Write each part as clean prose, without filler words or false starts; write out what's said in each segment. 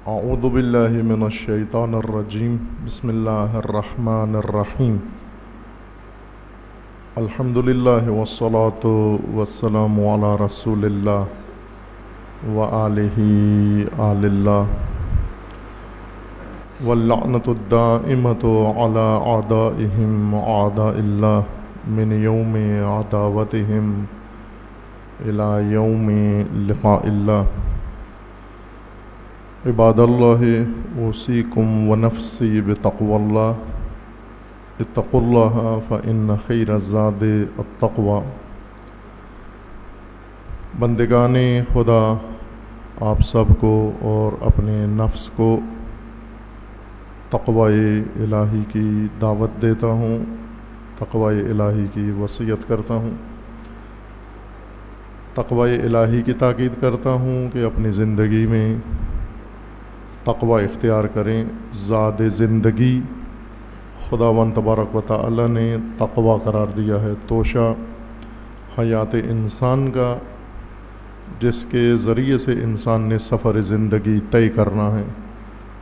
اعوذ باللہ من الشیطان الرجیم بسم اللہ الرحمن الرحیم الحمد للہ والصلاة والسلام علی رسول اللہ وآلہ آل اللہ واللعنۃ الدائمۃ علی اعدائہم اعداء اللہ من یوم عداوتہم الی یوم لقاء اللہ عباد اللہ اوصیکم ونفسی بتقوی اللہ اتقوا اللہ فإن خیر الزاد التقوی۔ بندگان خدا، آپ سب کو اور اپنے نفس کو تقوی الہی کی دعوت دیتا ہوں، تقوی الہی کی وصیت کرتا ہوں، تقوی الہی کی تاکید کرتا ہوں کہ اپنی زندگی میں تقوی اختیار کریں۔ زاد زندگی خداوند تبارک و تعالی نے تقوی قرار دیا ہے، توشہ حیات انسان کا، جس کے ذریعے سے انسان نے سفر زندگی طے کرنا ہے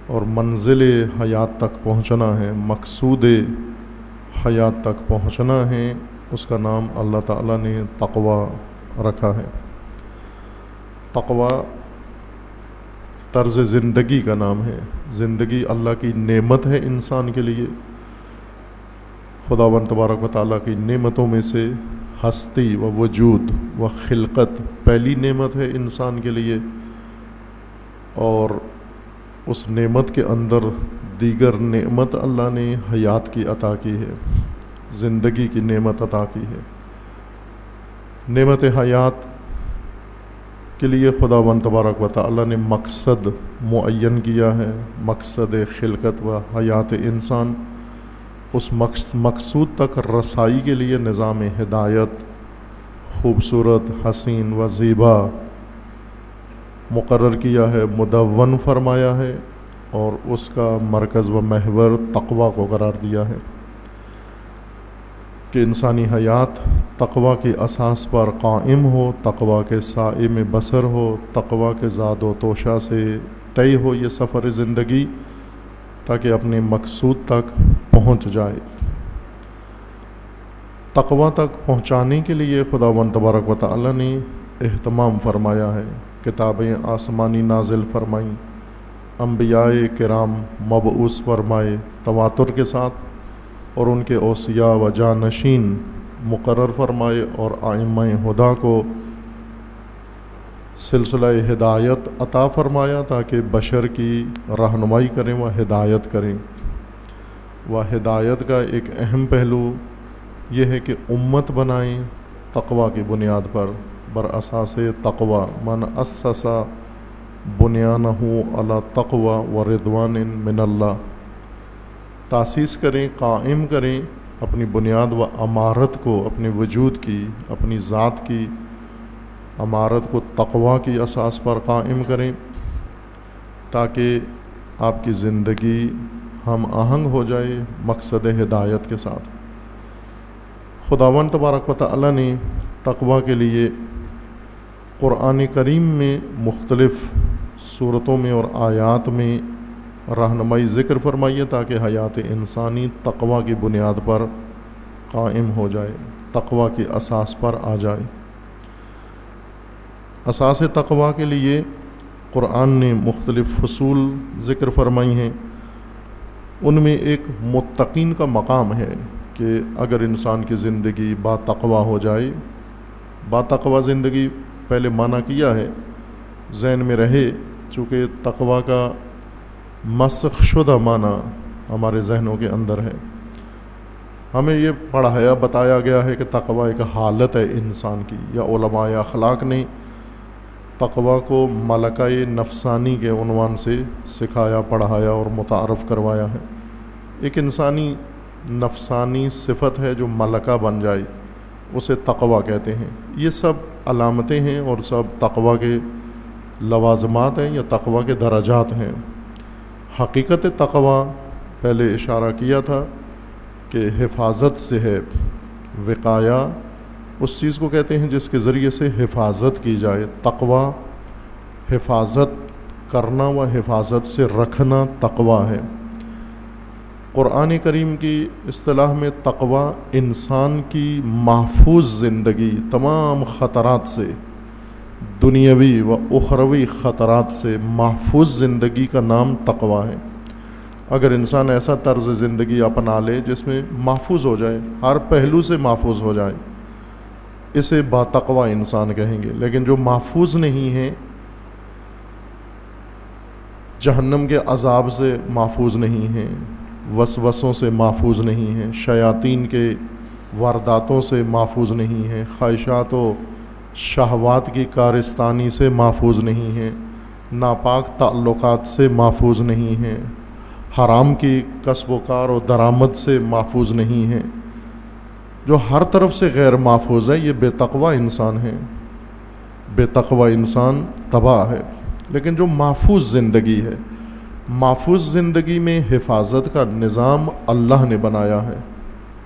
اور منزل حیات تک پہنچنا ہے، مقصود حیات تک پہنچنا ہے۔ اس کا نام اللہ تعالی نے تقوی رکھا ہے۔ تقوی طرز زندگی کا نام ہے۔ زندگی اللہ کی نعمت ہے انسان کے لیے۔ خداوند تبارک و تعالیٰ کی نعمتوں میں سے ہستی و وجود و خلقت پہلی نعمت ہے انسان کے لیے، اور اس نعمت کے اندر دیگر نعمت اللہ نے حیات کی عطا کی ہے، زندگی کی نعمت عطا کی ہے۔ نعمت حیات کے لیے خداوند تبارک و تعالی نے مقصد معین کیا ہے، مقصد خلقت و حیات انسان۔ اس مقصود تک رسائی کے لیے نظام ہدایت خوبصورت، حسین و زیبا مقرر کیا ہے، مدون فرمایا ہے، اور اس کا مرکز و محور تقوی کو قرار دیا ہے کہ انسانی حیات تقوی کی اساس پر قائم ہو، تقوی کے سائے میں بسر ہو، تقوی کے زاد و توشہ سے طے ہو یہ سفر زندگی، تاکہ اپنے مقصود تک پہنچ جائے۔ تقوی تک پہنچانے کے لیے خداوند تبارک و تعالی نے اہتمام فرمایا ہے، کتابیں آسمانی نازل فرمائیں، انبیاء کرام مبعوث فرمائے تواتر کے ساتھ، اور ان کے اوصیاء و جانشین مقرر فرمائے، اور ائمہ ہدیٰ کو سلسلہ ہدایت عطا فرمایا تاکہ بشر کی رہنمائی کریں و ہدایت کریں۔ و ہدایت کا ایک اہم پہلو یہ ہے کہ امت بنائیں تقوی کی بنیاد پر، بر اساس تقوی۔ من اسس بنیانہ علی تقوی و رضوان من اللہ، تاسیس کریں، قائم کریں اپنی بنیاد و عمارت کو، اپنے وجود کی، اپنی ذات کی عمارت کو تقوی کی اساس پر قائم کریں، تاکہ آپ کی زندگی ہم آہنگ ہو جائے مقصد ہدایت کے ساتھ۔ خداوند تبارک و تعالی نے تقوی کے لیے قرآن کریم میں مختلف صورتوں میں اور آیات میں رہنمائی ذکر فرمائیے تاکہ حیات انسانی تقوی کی بنیاد پر قائم ہو جائے، تقوی کی اساس پر آ جائے۔ اساس تقوی کے لیے قرآن نے مختلف فصول ذکر فرمائی ہیں۔ ان میں ایک متقین کا مقام ہے کہ اگر انسان کی زندگی با تقوی ہو جائے، با تقوی زندگی پہلے معنی کیا ہے، ذہن میں رہے، چونکہ تقوی کا مسخ شدہ معنی ہمارے ذہنوں کے اندر ہے۔ ہمیں یہ پڑھایا بتایا گیا ہے کہ تقوی ایک حالت ہے انسان کی، یا علماء اخلاق نے تقوی کو ملکہ نفسانی کے عنوان سے سکھایا، پڑھایا اور متعارف کروایا ہے۔ ایک انسانی نفسانی صفت ہے جو ملکہ بن جائے، اسے تقوی کہتے ہیں۔ یہ سب علامتیں ہیں اور سب تقوی کے لوازمات ہیں یا تقوی کے درجات ہیں۔ حقیقت تقوی پہلے اشارہ کیا تھا کہ حفاظت سے ہے، وقایا اس چیز کو کہتے ہیں جس کے ذریعے سے حفاظت کی جائے۔ تقوی حفاظت کرنا و حفاظت سے رکھنا تقویٰ ہے۔ قرآن کریم کی اصطلاح میں تقویٰ انسان کی محفوظ زندگی تمام خطرات سے، دنیاوی و اخروی خطرات سے محفوظ زندگی کا نام تقویٰ ہے۔ اگر انسان ایسا طرز زندگی اپنا لے جس میں محفوظ ہو جائے، ہر پہلو سے محفوظ ہو جائے، اسے باتقویٰ انسان کہیں گے۔ لیکن جو محفوظ نہیں ہے، جہنم کے عذاب سے محفوظ نہیں ہیں، وسوسوں سے محفوظ نہیں ہیں، شیاطین کے وارداتوں سے محفوظ نہیں ہیں، خواہشات و شہوات کی کارستانی سے محفوظ نہیں ہیں، ناپاک تعلقات سے محفوظ نہیں ہیں، حرام کی کسب و کار و درآمد سے محفوظ نہیں ہیں، جو ہر طرف سے غیر محفوظ ہے، یہ بے تقویٰ انسان ہے۔ بے تقویٰ انسان تباہ ہے۔ لیکن جو محفوظ زندگی ہے، محفوظ زندگی میں حفاظت کا نظام اللہ نے بنایا ہے،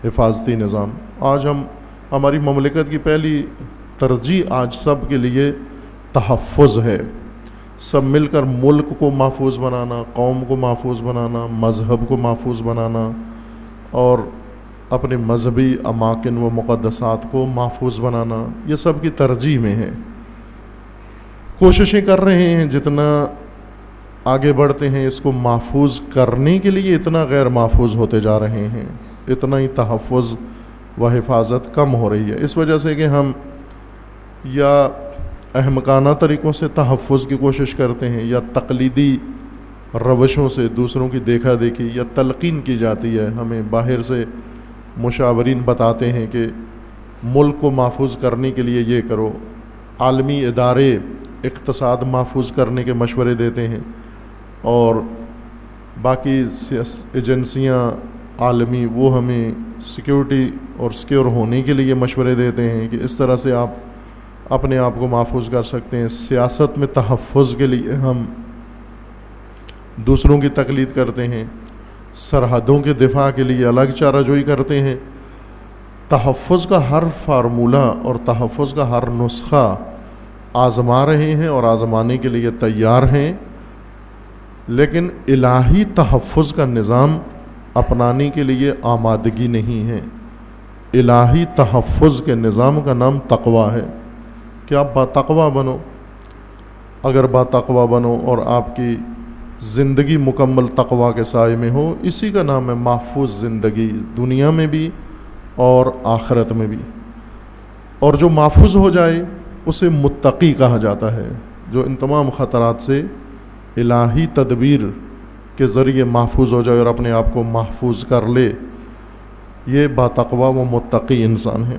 حفاظتی نظام۔ آج ہماری مملکت کی پہلی ترجیح آج سب کے لیے تحفظ ہے۔ سب مل کر ملک کو محفوظ بنانا، قوم کو محفوظ بنانا، مذہب کو محفوظ بنانا اور اپنے مذہبی اماکن و مقدسات کو محفوظ بنانا، یہ سب کی ترجیح میں ہے۔ کوششیں کر رہے ہیں، جتنا آگے بڑھتے ہیں اس کو محفوظ کرنے کے لیے اتنا غیر محفوظ ہوتے جا رہے ہیں، اتنا ہی تحفظ و حفاظت کم ہو رہی ہے۔ اس وجہ سے کہ ہم یا احمقانہ طریقوں سے تحفظ کی کوشش کرتے ہیں، یا تقلیدی روشوں سے دوسروں کی دیکھا دیکھی یا تلقین کی جاتی ہے۔ ہمیں باہر سے مشاورین بتاتے ہیں کہ ملک کو محفوظ کرنے کے لیے یہ کرو، عالمی ادارے اقتصاد محفوظ کرنے کے مشورے دیتے ہیں، اور باقی ایجنسیاں عالمی وہ ہمیں سیکیورٹی اور سیکیور ہونے کے لیے مشورے دیتے ہیں کہ اس طرح سے آپ اپنے آپ کو محفوظ کر سکتے ہیں۔ سیاست میں تحفظ کے لیے ہم دوسروں کی تقلید کرتے ہیں، سرحدوں کے دفاع کے لیے الگ چارہ جوئی کرتے ہیں۔ تحفظ کا ہر فارمولہ اور تحفظ کا ہر نسخہ آزما رہے ہیں اور آزمانے کے لیے تیار ہیں، لیکن الہی تحفظ کا نظام اپنانے کے لیے آمادگی نہیں ہے۔ الہی تحفظ کے نظام کا نام تقویٰ ہے کہ آپ باتقویٰ بنو۔ اگر باتقویٰ بنو اور آپ کی زندگی مکمل تقویٰ کے سائے میں ہو، اسی کا نام ہے محفوظ زندگی، دنیا میں بھی اور آخرت میں بھی۔ اور جو محفوظ ہو جائے اسے متقی کہا جاتا ہے، جو ان تمام خطرات سے الہی تدبیر کے ذریعے محفوظ ہو جائے اور اپنے آپ کو محفوظ کر لے، یہ باتقویٰ و متقی انسان ہے۔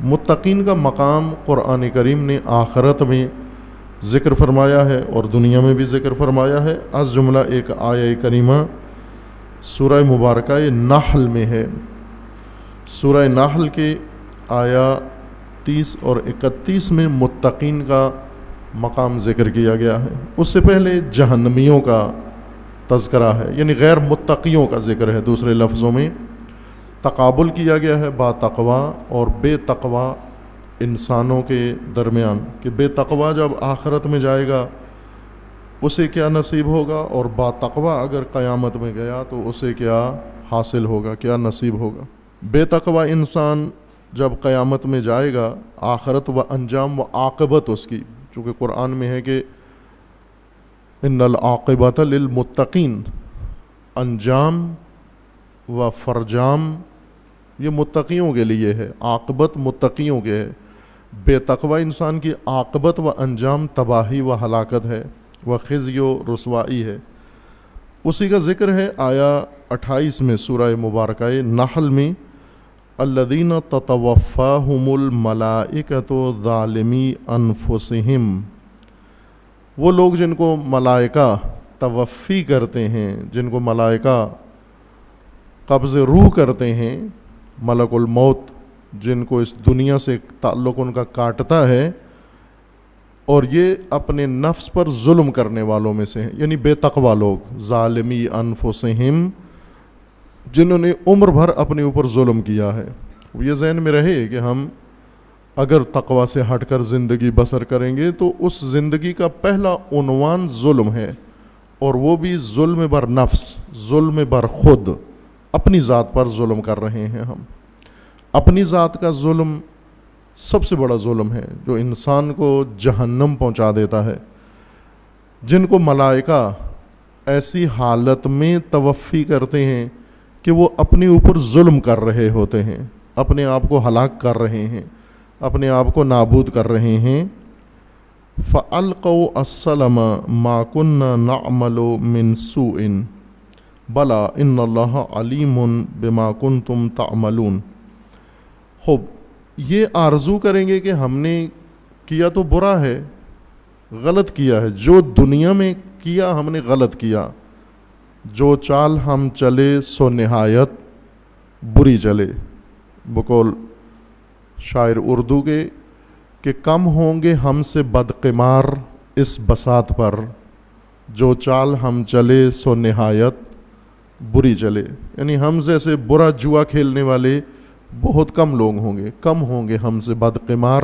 متقین کا مقام قرآن کریم نے آخرت میں ذکر فرمایا ہے اور دنیا میں بھی ذکر فرمایا ہے۔ از جملہ ایک آیہ کریمہ سورہ مبارکہ نحل میں ہے۔ سورہ نحل کے آیہ 30 اور 31 میں متقین کا مقام ذکر کیا گیا ہے۔ اس سے پہلے جہنمیوں کا تذکرہ ہے، یعنی غیر متقیوں کا ذکر ہے۔ دوسرے لفظوں میں تقابل کیا گیا ہے باتقویٰ اور بے تقویٰ انسانوں کے درمیان، کہ بے تقویٰ جب آخرت میں جائے گا اسے کیا نصیب ہوگا، اور باتقویٰ اگر قیامت میں گیا تو اسے کیا حاصل ہوگا، کیا نصیب ہوگا۔ بے تقویٰ انسان جب قیامت میں جائے گا، آخرت و انجام و عاقبت اس کی، چونکہ قرآن میں ہے کہ ان العاقبۃ للمتقین، انجام و فرجام یہ متقیوں کے لیے ہے، عاقبت متقیوں کے ہے۔ بے تقوی انسان کی عاقبت و انجام تباہی و ہلاکت ہے، و خزی و رسوائی ہے۔ اسی کا ذکر ہے آیا 28 میں سورہ مبارکہ نحل میں، الذین تتوفاہم الملائکۃ ظالمی انفسہم، وہ لوگ جن کو ملائکہ توفی کرتے ہیں، جن کو ملائکہ قبض روح کرتے ہیں، ملک الموت جن کو اس دنیا سے تعلق ان کا کاٹتا ہے، اور یہ اپنے نفس پر ظلم کرنے والوں میں سے ہیں، یعنی بے تقوی لوگ، ظالمی انفسہم، جنہوں نے عمر بھر اپنے اوپر ظلم کیا ہے۔ یہ ذہن میں رہے کہ ہم اگر تقوی سے ہٹ کر زندگی بسر کریں گے تو اس زندگی کا پہلا عنوان ظلم ہے، اور وہ بھی ظلم بر نفس، ظلم بر خود، اپنی ذات پر ظلم کر رہے ہیں ہم۔ اپنی ذات کا ظلم سب سے بڑا ظلم ہے جو انسان کو جہنم پہنچا دیتا ہے، جن کو ملائکہ ایسی حالت میں توفی کرتے ہیں کہ وہ اپنے اوپر ظلم کر رہے ہوتے ہیں، اپنے آپ کو ہلاک کر رہے ہیں، اپنے آپ کو نابود کر رہے ہیں۔ فَأَلْقَوْا السَّلَمَ مَا كُنَّا نَعْمَلُ مِن سُوءٍ بَلَا إِنَّ اللَّهَ عَلِيمٌ بِمَا كُنْتُمْ تَعْمَلُونَ۔ خوب یہ آرزو کریں گے کہ ہم نے کیا تو برا ہے، غلط کیا ہے، جو دنیا میں کیا ہم نے غلط کیا، جو چال ہم چلے سو نہایت بری چلے، بقول شاعر اردو کے کہ کم ہوں گے ہم سے بدقمار اس بساط پر، جو چال ہم چلے سو نہایت بری چلے، یعنی ہم جیسے برا جوا کھیلنے والے بہت کم لوگ ہوں گے، کم ہوں گے ہم سے بدقمار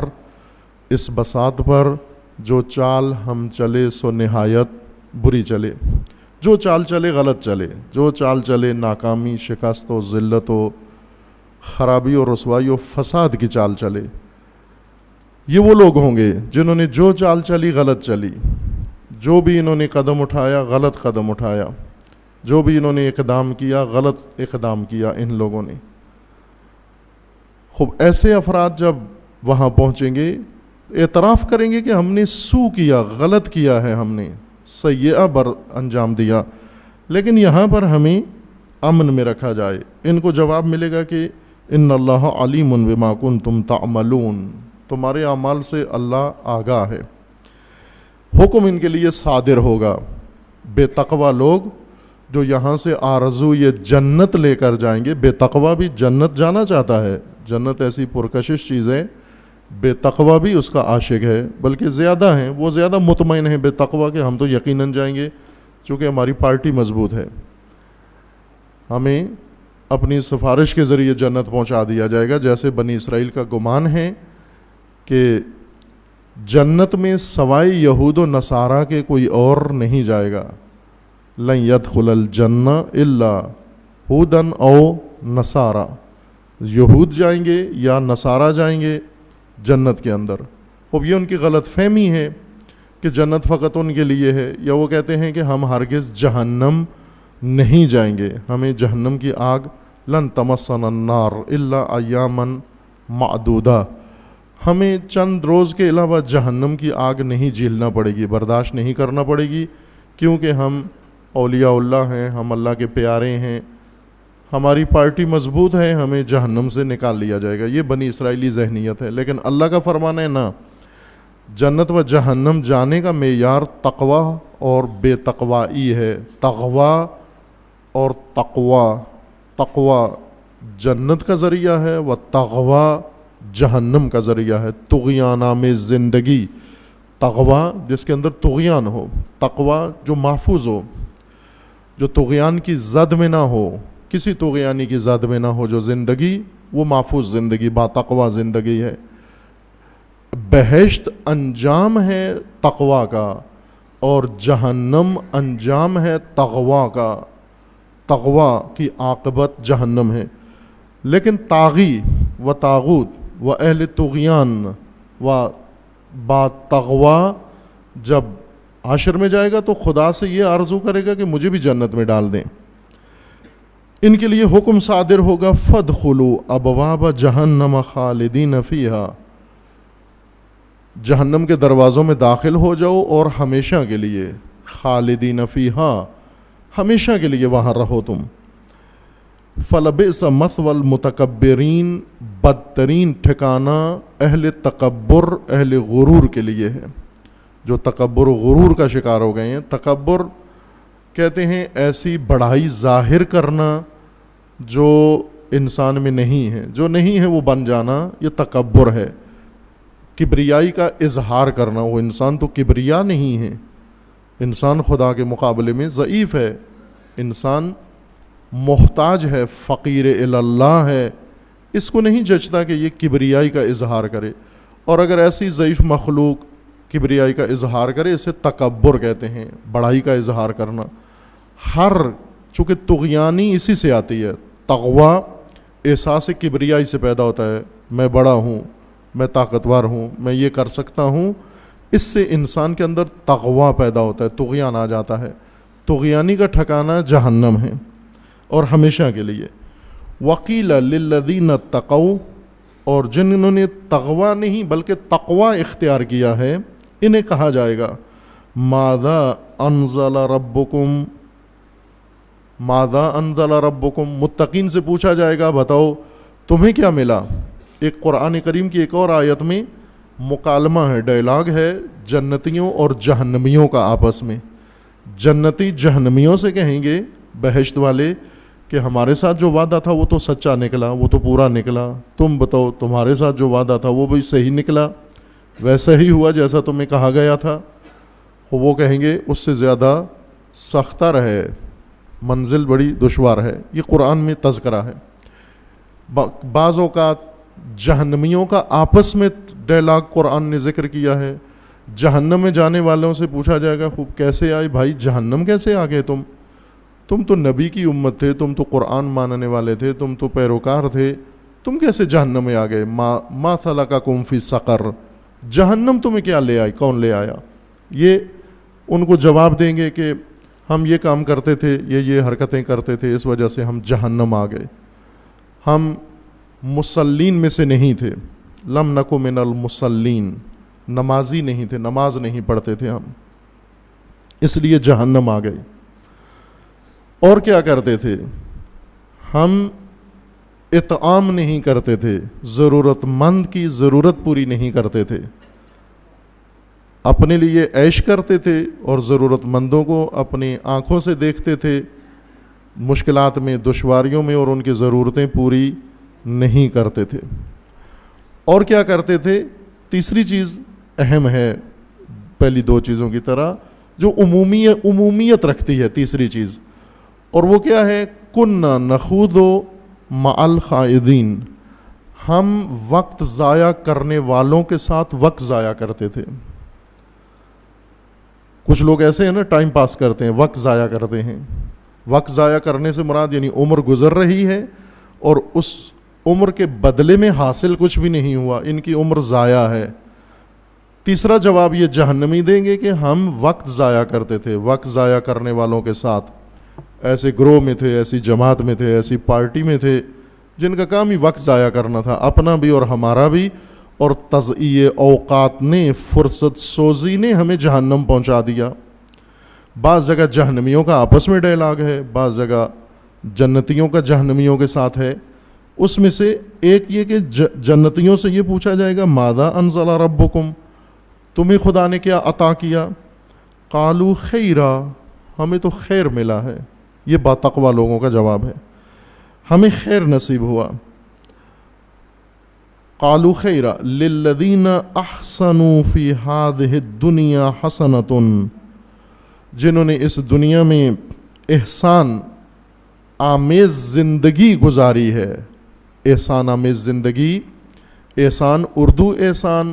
اس بساط پر، جو چال ہم چلے سو نہایت بری چلے۔ جو چال چلے غلط چلے، جو چال چلے ناکامی، شکست و ذلت و خرابی و رسوائی و فساد کی چال چلے، یہ وہ لوگ ہوں گے جنہوں نے جو چال چلی غلط چلی، جو بھی انہوں نے قدم اٹھایا غلط قدم اٹھایا، جو بھی انہوں نے اقدام کیا غلط اقدام کیا ان لوگوں نے۔ خوب ایسے افراد جب وہاں پہنچیں گے اعتراف کریں گے کہ ہم نے سو کیا، غلط کیا ہے، ہم نے سیئہ بر انجام دیا، لیکن یہاں پر ہمیں امن میں رکھا جائے۔ ان کو جواب ملے گا کہ ان اللہ علیم بما کنتم تعملون، تمہارے اعمال سے اللہ آگاہ ہے۔ حکم ان کے لیے صادر ہوگا، بے تقوی لوگ جو یہاں سے آرزو یہ جنت لے کر جائیں گے، بے تقوی بھی جنت جانا چاہتا ہے، جنت ایسی پرکشش چیز ہے، بے تقوی بھی اس کا عاشق ہے، بلکہ زیادہ ہیں، وہ زیادہ مطمئن ہیں بے تقوی کہ ہم تو یقیناً جائیں گے چونکہ ہماری پارٹی مضبوط ہے، ہمیں اپنی سفارش کے ذریعے جنت پہنچا دیا جائے گا۔ جیسے بنی اسرائیل کا گمان ہے کہ جنت میں سوائے یہود و نصارہ کے کوئی اور نہیں جائے گا، لن يدخل الجنہ الا ہودن او نصارہ، یہود جائیں گے یا نصارہ جائیں گے جنت کے اندر۔ اب یہ ان کی غلط فہمی ہے کہ جنت فقط ان کے لیے ہے، یا وہ کہتے ہیں کہ ہم ہرگز جہنم نہیں جائیں گے، ہمیں جہنم کی آگ لن تمسنا النار الا ایاما معدودہ، ہمیں چند روز کے علاوہ جہنم کی آگ نہیں جھیلنا پڑے گی، برداشت نہیں کرنا پڑے گی، کیونکہ ہم اولیاء اللہ ہیں، ہم اللہ کے پیارے ہیں، ہماری پارٹی مضبوط ہے، ہمیں جہنم سے نکال لیا جائے گا۔ یہ بنی اسرائیلی ذہنیت ہے، لیکن اللہ کا فرمان ہے نہ، جنت و جہنم جانے کا معیار تقوی اور بے تقوائی ہے۔ تقوی اور تقوی جنت کا ذریعہ ہے، و تقوی جہنم کا ذریعہ ہے، طغیان آمیز زندگی، تقوی جس کے اندر طغیان ہو، تقوی جو محفوظ ہو، جو طغیان کی زد میں نہ ہو، کسی طغیانی کی زد میں نہ ہو، جو زندگی وہ محفوظ زندگی، با تقوی زندگی ہے۔ بہشت انجام ہے تقوی کا اور جہنم انجام ہے تقوی کا، تقوی کی عاقبت جہنم ہے۔ لیکن طاغی و طاغوت و اہل طغیان و با تقوی جب حشر میں جائے گا تو خدا سے یہ آرزو کرے گا کہ مجھے بھی جنت میں ڈال دیں۔ ان کے لیے حکم صادر ہوگا فادخلوا ابواب جہنم خالدین فیہا، جہنم کے دروازوں میں داخل ہو جاؤ اور ہمیشہ کے لیے، خالدین فیہا، ہمیشہ کے لیے وہاں رہو تم۔ فلبئس مثوى المتکبرین، بدترین ٹھکانہ اہل تکبر، اہل غرور کے لیے ہے، جو تکبر و غرور کا شکار ہو گئے ہیں۔ تکبر کہتے ہیں ایسی بڑائی ظاہر کرنا جو انسان میں نہیں ہے، جو نہیں ہے وہ بن جانا، یہ تکبر ہے۔ کبریائی کا اظہار کرنا، وہ انسان تو کبریا نہیں ہے، انسان خدا کے مقابلے میں ضعیف ہے، انسان محتاج ہے، فقیر اللہ ہے، اس کو نہیں جچتا کہ یہ کبریائی کا اظہار کرے۔ اور اگر ایسی ضعیف مخلوق کبریائی کا اظہار کرے، اسے تکبر کہتے ہیں، بڑائی کا اظہار کرنا۔ چونکہ طغیانی اسی سے آتی ہے، تقوی احساس کبریائی سے پیدا ہوتا ہے، میں بڑا ہوں، میں طاقتور ہوں، میں یہ کر سکتا ہوں، اس سے انسان کے اندر تقوی پیدا ہوتا ہے، طغیان آ جاتا ہے۔ طغیانی کا ٹھکانہ جہنم ہے اور ہمیشہ کے لیے۔ وقیل للذین اتقوا، اور جنہوں نے تقوی نہیں بلکہ تقوی اختیار کیا ہے، انہیں کہا جائے گا ماذا انزل ربکم، ماذا انزل ربکم، متقین سے پوچھا جائے گا بتاؤ تمہیں کیا ملا۔ ایک قرآن کریم کی ایک اور آیت میں مکالمہ ہے، ڈائلاگ ہے جنتیوں اور جہنمیوں کا آپس میں۔ جنتی جہنمیوں سے کہیں گے، بہشت والے، کہ ہمارے ساتھ جو وعدہ تھا وہ تو سچا نکلا، وہ تو پورا نکلا، تم بتاؤ تمہارے ساتھ جو وعدہ تھا وہ بھی صحیح نکلا، ویسا ہی ہوا جیسا تمہیں کہا گیا تھا۔ وہ کہیں گے اس سے زیادہ سختر ہے، منزل بڑی دشوار ہے۔ یہ قرآن میں تذکرہ ہے۔ بعض اوقات جہنمیوں کا آپس میں ڈائلاگ قرآن نے ذکر کیا ہے۔ جہنم میں جانے والوں سے پوچھا جائے گا خوب کیسے آئے بھائی، جہنم کیسے آ گئے تم تو نبی کی امت تھے، تم تو قرآن ماننے والے تھے، تم تو پیروکار تھے، تم کیسے جہنم میں آ گئے؟ ما سلککم فی سقر، جہنم تمہیں کیا لے آئی، کون لے آیا؟ یہ ان کو جواب دیں گے کہ ہم یہ کام کرتے تھے، یہ حرکتیں کرتے تھے، اس وجہ سے ہم جہنم آ گئے، ہم مصلین میں سے نہیں تھے، لم نکو من المصلین، نمازی نہیں تھے، نماز نہیں پڑھتے تھے ہم، اس لیے جہنم آ گئی۔ اور کیا کرتے تھے؟ ہم اطعام نہیں کرتے تھے، ضرورت مند کی ضرورت پوری نہیں کرتے تھے، اپنے لیے عیش کرتے تھے اور ضرورت مندوں کو اپنی آنکھوں سے دیکھتے تھے، مشکلات میں، دشواریوں میں، اور ان کی ضرورتیں پوری نہیں کرتے تھے۔ اور کیا کرتے تھے؟ تیسری چیز اہم ہے پہلی دو چیزوں کی طرح، جو عمومیت رکھتی ہے تیسری چیز، اور وہ کیا ہے؟ کننا نخوض مع الخائضین، ہم وقت ضائع کرنے والوں کے ساتھ وقت ضائع کرتے تھے۔ کچھ لوگ ایسے ہیں نا، ٹائم پاس کرتے ہیں، وقت ضائع کرتے ہیں۔ وقت ضائع کرنے سے مراد یعنی عمر گزر رہی ہے اور اس عمر کے بدلے میں حاصل کچھ بھی نہیں ہوا، ان کی عمر ضائع ہے۔ تیسرا جواب یہ جہنمی دیں گے کہ ہم وقت ضائع کرتے تھے، وقت ضائع کرنے والوں کے ساتھ، ایسے گروہ میں تھے، ایسی جماعت میں تھے، ایسی پارٹی میں تھے جن کا کام ہی وقت ضائع کرنا تھا، اپنا بھی اور ہمارا بھی، اور تضییع اوقات نے، فرصت سوزی نے ہمیں جہنم پہنچا دیا۔ بعض جگہ جہنمیوں کا آپس میں ڈائلاگ ہے، بعض جگہ جنتیوں کا جہنمیوں کے ساتھ ہے۔ اس میں سے ایک یہ کہ جنتیوں سے یہ پوچھا جائے گا ماذا انزل ربکم، تمہیں خدا نے کیا عطا کیا؟ قالوا خیرا، ہمیں تو خیر ملا ہے، یہ باتقوی لوگوں کا جواب ہے، ہمیں خیر نصیب ہوا۔ قالوا خیرا للذین احسنوا فی ہذہ الدنیا حسنۃ، جنہوں نے اس دنیا میں احسان آمیز زندگی گزاری ہے۔ احسان آمیز زندگی، احسان اردو احسان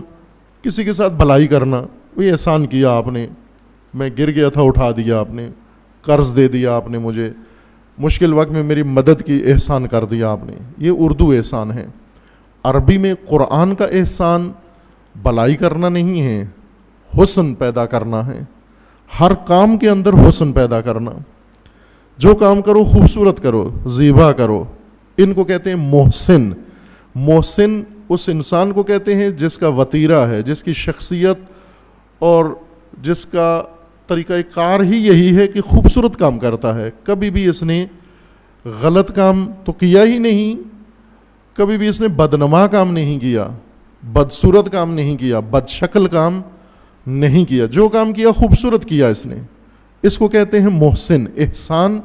کسی کے ساتھ بھلائی کرنا، وہ احسان کیا آپ نے، میں گر گیا تھا اٹھا دیا آپ نے، قرض دے دیا آپ نے مجھے، مشکل وقت میں میری مدد کی، احسان کر دیا آپ نے، یہ اردو احسان ہے۔ عربی میں قرآن کا احسان بھلائی کرنا نہیں ہے، حسن پیدا کرنا ہے، ہر کام کے اندر حسن پیدا کرنا، جو کام کرو خوبصورت کرو، زیبا کرو، ان کو کہتے ہیں محسن۔ محسن اس انسان کو کہتے ہیں جس کا وتیرہ ہے، جس کی شخصیت اور جس کا طریقہ کار ہی یہی ہے کہ خوبصورت کام کرتا ہے، کبھی بھی اس نے غلط کام تو کیا ہی نہیں، کبھی بھی اس نے بدنما کام نہیں کیا، بدصورت کام نہیں کیا، بد شکل کام نہیں کیا، جو کام کیا خوبصورت کیا اس نے، اس کو کہتے ہیں محسن۔ احسان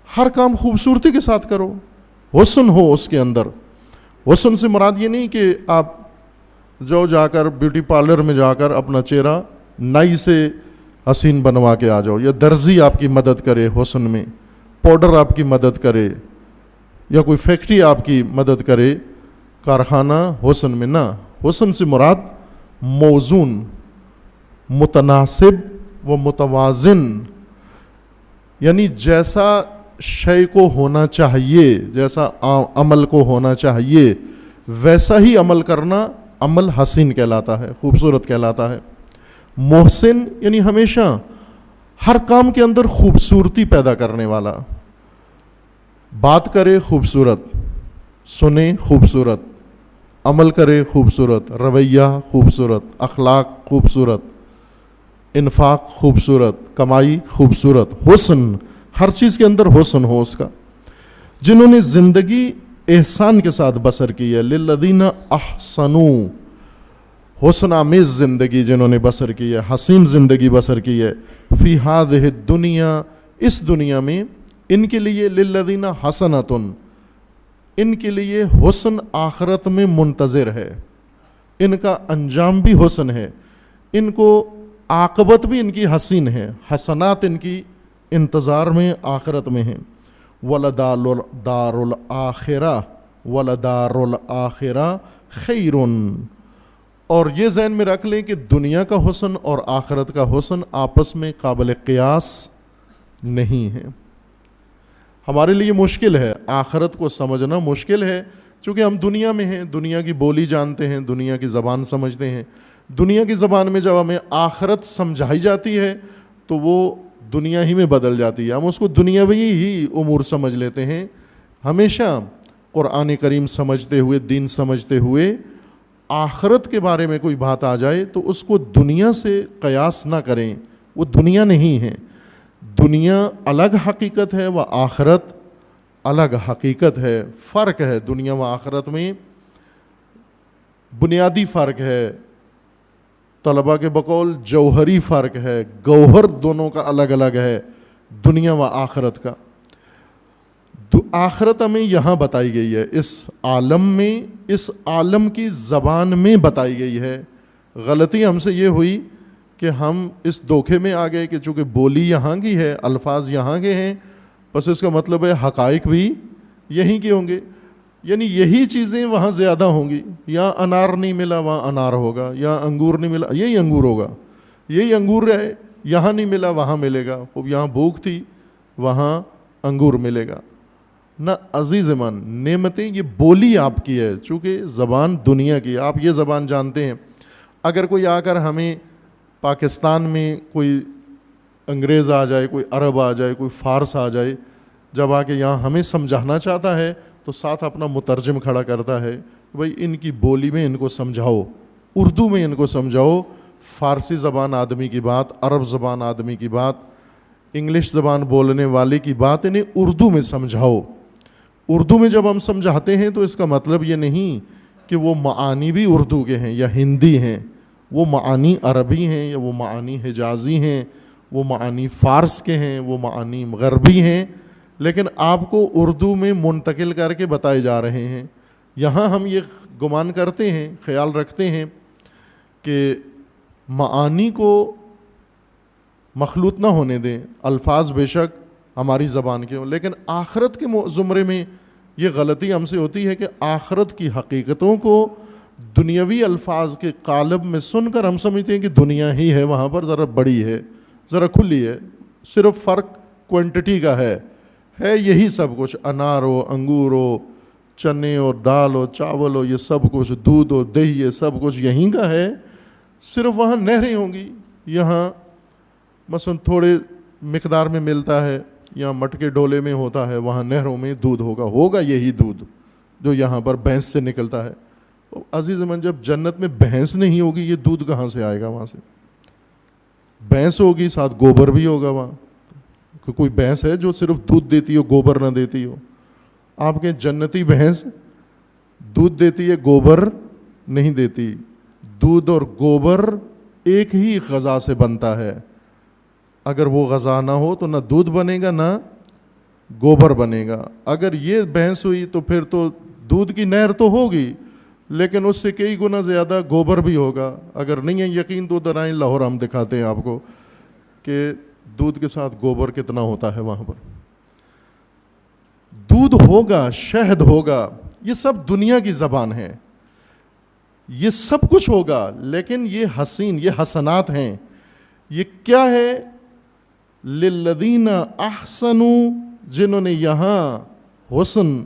ہر کام خوبصورتی کے ساتھ کرو، حسن ہو اس کے اندر۔ حسن سے مراد یہ نہیں کہ آپ جا کر بیوٹی پارلر میں جا کر اپنا چہرہ نائی سے حسین بنوا کے آ جاؤ، یا درزی آپ کی مدد کرے حسن میں، پاؤڈر آپ کی مدد کرے، یا کوئی فیکٹری آپ کی مدد کرے، کارخانہ حسن میں نہ۔ حسن سے مراد موزون، متناسب و متوازن، یعنی جیسا شے کو ہونا چاہیے، جیسا عمل کو ہونا چاہیے ویسا ہی عمل کرنا عمل حسین کہلاتا ہے، خوبصورت کہلاتا ہے۔ محسن یعنی ہمیشہ ہر کام کے اندر خوبصورتی پیدا کرنے والا، بات کرے خوبصورت، سنے خوبصورت، عمل کرے خوبصورت، رویہ خوبصورت، اخلاق خوبصورت، انفاق خوبصورت، کمائی خوبصورت، حسن، ہر چیز کے اندر حسن ہو اس کا۔ جنہوں نے زندگی احسان کے ساتھ بسر کی ہے، للذین احسنوا، حسن آمیز زندگی جنہوں نے بسر کی ہے، حسین زندگی بسر کی ہے، فی ہذہ الدنیا، اس دنیا میں، ان کے لیے للذین حسنۃ، ان کے لیے حسن آخرت میں منتظر ہے، ان کا انجام بھی حسن ہے، ان کو عاقبت بھی ان کی حسین ہے، حسنات ان کی انتظار میں آخرت میں ہیں۔ وَلَدَارُ الْآخِرَةِ وَلَدَارُ الْآخِرَةِ خَيْرٌ، اور یہ ذہن میں رکھ لیں کہ دنیا کا حسن اور آخرت کا حسن آپس میں قابل قیاس نہیں ہے۔ ہمارے لیے مشکل ہے، آخرت کو سمجھنا مشکل ہے، چونکہ ہم دنیا میں ہیں، دنیا کی بولی جانتے ہیں، دنیا کی زبان سمجھتے ہیں۔ دنیا کی زبان میں جب ہمیں آخرت سمجھائی جاتی ہے تو وہ دنیا ہی میں بدل جاتی ہے، ہم اس کو دنیاوی ہی امور سمجھ لیتے ہیں۔ ہمیشہ قرآن کریم سمجھتے ہوئے، دین سمجھتے ہوئے، آخرت کے بارے میں کوئی بات آ جائے تو اس کو دنیا سے قیاس نہ کریں، وہ دنیا نہیں ہے۔ دنیا الگ حقیقت ہے و آخرت الگ حقیقت ہے، فرق ہے دنیا و آخرت میں، بنیادی فرق ہے، طلباء کے بقول جوہری فرق ہے، گوہر دونوں کا الگ الگ ہے دنیا و آخرت کا۔ آخرت ہمیں یہاں بتائی گئی ہے، اس عالم میں، اس عالم کی زبان میں بتائی گئی ہے۔ غلطی ہم سے یہ ہوئی کہ ہم اس دھوکے میں آ گئے کہ چونکہ بولی یہاں کی ہے، الفاظ یہاں کے ہیں، بس اس کا مطلب ہے حقائق بھی یہیں کے ہوں گے، یعنی یہی چیزیں وہاں زیادہ ہوں گی۔ یہاں انار نہیں ملا وہاں انار ہوگا، یہاں انگور نہیں ملا یہی انگور ہوگا، یہی انگور ہے، یہاں نہیں ملا وہاں ملے گا، خوب یہاں بھوک تھی وہاں انگور ملے گا۔ نہ عزیز من، نعمتیں یہ بولی آپ کی ہے، چونکہ زبان دنیا کی ہے، آپ یہ زبان جانتے ہیں۔ اگر کوئی آ کر ہمیں پاکستان میں کوئی انگریز آ جائے، کوئی عرب آ جائے، کوئی فارس آ جائے، جب آ کے یہاں ہمیں سمجھانا چاہتا ہے تو ساتھ اپنا مترجم کھڑا کرتا ہے، بھائی ان کی بولی میں ان کو سمجھاؤ، اردو میں ان کو سمجھاؤ، فارسی زبان آدمی کی بات، عرب زبان آدمی کی بات، انگلش زبان بولنے والے کی بات انہیں اردو میں سمجھاؤ۔ اردو میں جب ہم سمجھاتے ہیں تو اس کا مطلب یہ نہیں کہ وہ معانی بھی اردو کے ہیں یا ہندی ہیں، وہ معانی عربی ہیں یا وہ معانی حجازی ہیں، وہ معانی فارس کے ہیں، وہ معانی غربی ہیں، لیکن آپ کو اردو میں منتقل کر کے بتائے جا رہے ہیں۔ یہاں ہم یہ گمان کرتے ہیں، خیال رکھتے ہیں کہ معانی کو مخلوط نہ ہونے دیں، الفاظ بے شک ہماری زبان کے ہوں، لیکن آخرت کے زمرے میں یہ غلطی ہم سے ہوتی ہے کہ آخرت کی حقیقتوں کو دنیاوی الفاظ کے قالب میں سن کر ہم سمجھتے ہیں کہ دنیا ہی ہے، وہاں پر ذرا بڑی ہے، ذرا کھلی ہے، صرف فرق کوانٹٹی کا ہے یہی سب کچھ، انار ہو، انگور ہو، چنے اور دال ہو، چاول ہو، یہ سب کچھ، دودھ ہو، دہی، یہ سب کچھ یہیں کا ہے، صرف وہاں نہریں ہوں گی، یہاں مثلا تھوڑے مقدار میں ملتا ہے، یہاں مٹکے ڈولے میں ہوتا ہے، وہاں نہروں میں دودھ ہوگا یہی دودھ جو یہاں پر بھینس سے نکلتا ہے۔ عزیز من، جب جنت میں بھینس نہیں ہوگی یہ دودھ کہاں سے آئے گا؟ وہاں سے بھینس ہوگی، ساتھ گوبر بھی ہوگا وہاں، کوئی بھینس ہے جو صرف دودھ دیتی ہو گوبر نہ دیتی ہو؟ آپ کے جنتی بھینس دودھ دیتی ہے، گوبر نہیں دیتی۔ دودھ اور گوبر ایک ہی غذا سے بنتا ہے، اگر وہ غذا نہ ہو تو نہ دودھ بنے گا نہ گوبر بنے گا۔ اگر یہ بھینس ہوئی تو پھر تو دودھ کی نہر تو ہوگی، لیکن اس سے کئی گنا زیادہ گوبر بھی ہوگا۔ اگر نہیں ہے یقین تو ادھر آئیں، لاہور ہم دکھاتے ہیں آپ کو کہ دودھ کے ساتھ گوبر کتنا ہوتا ہے وہاں پر۔ دودھ ہوگا، شہد ہوگا، یہ سب دنیا کی زبان ہے، یہ سب کچھ ہوگا، لیکن یہ حسین، یہ حسنات ہیں، یہ کیا ہے؟ للذین احسنوا، جنہوں نے یہاں حسن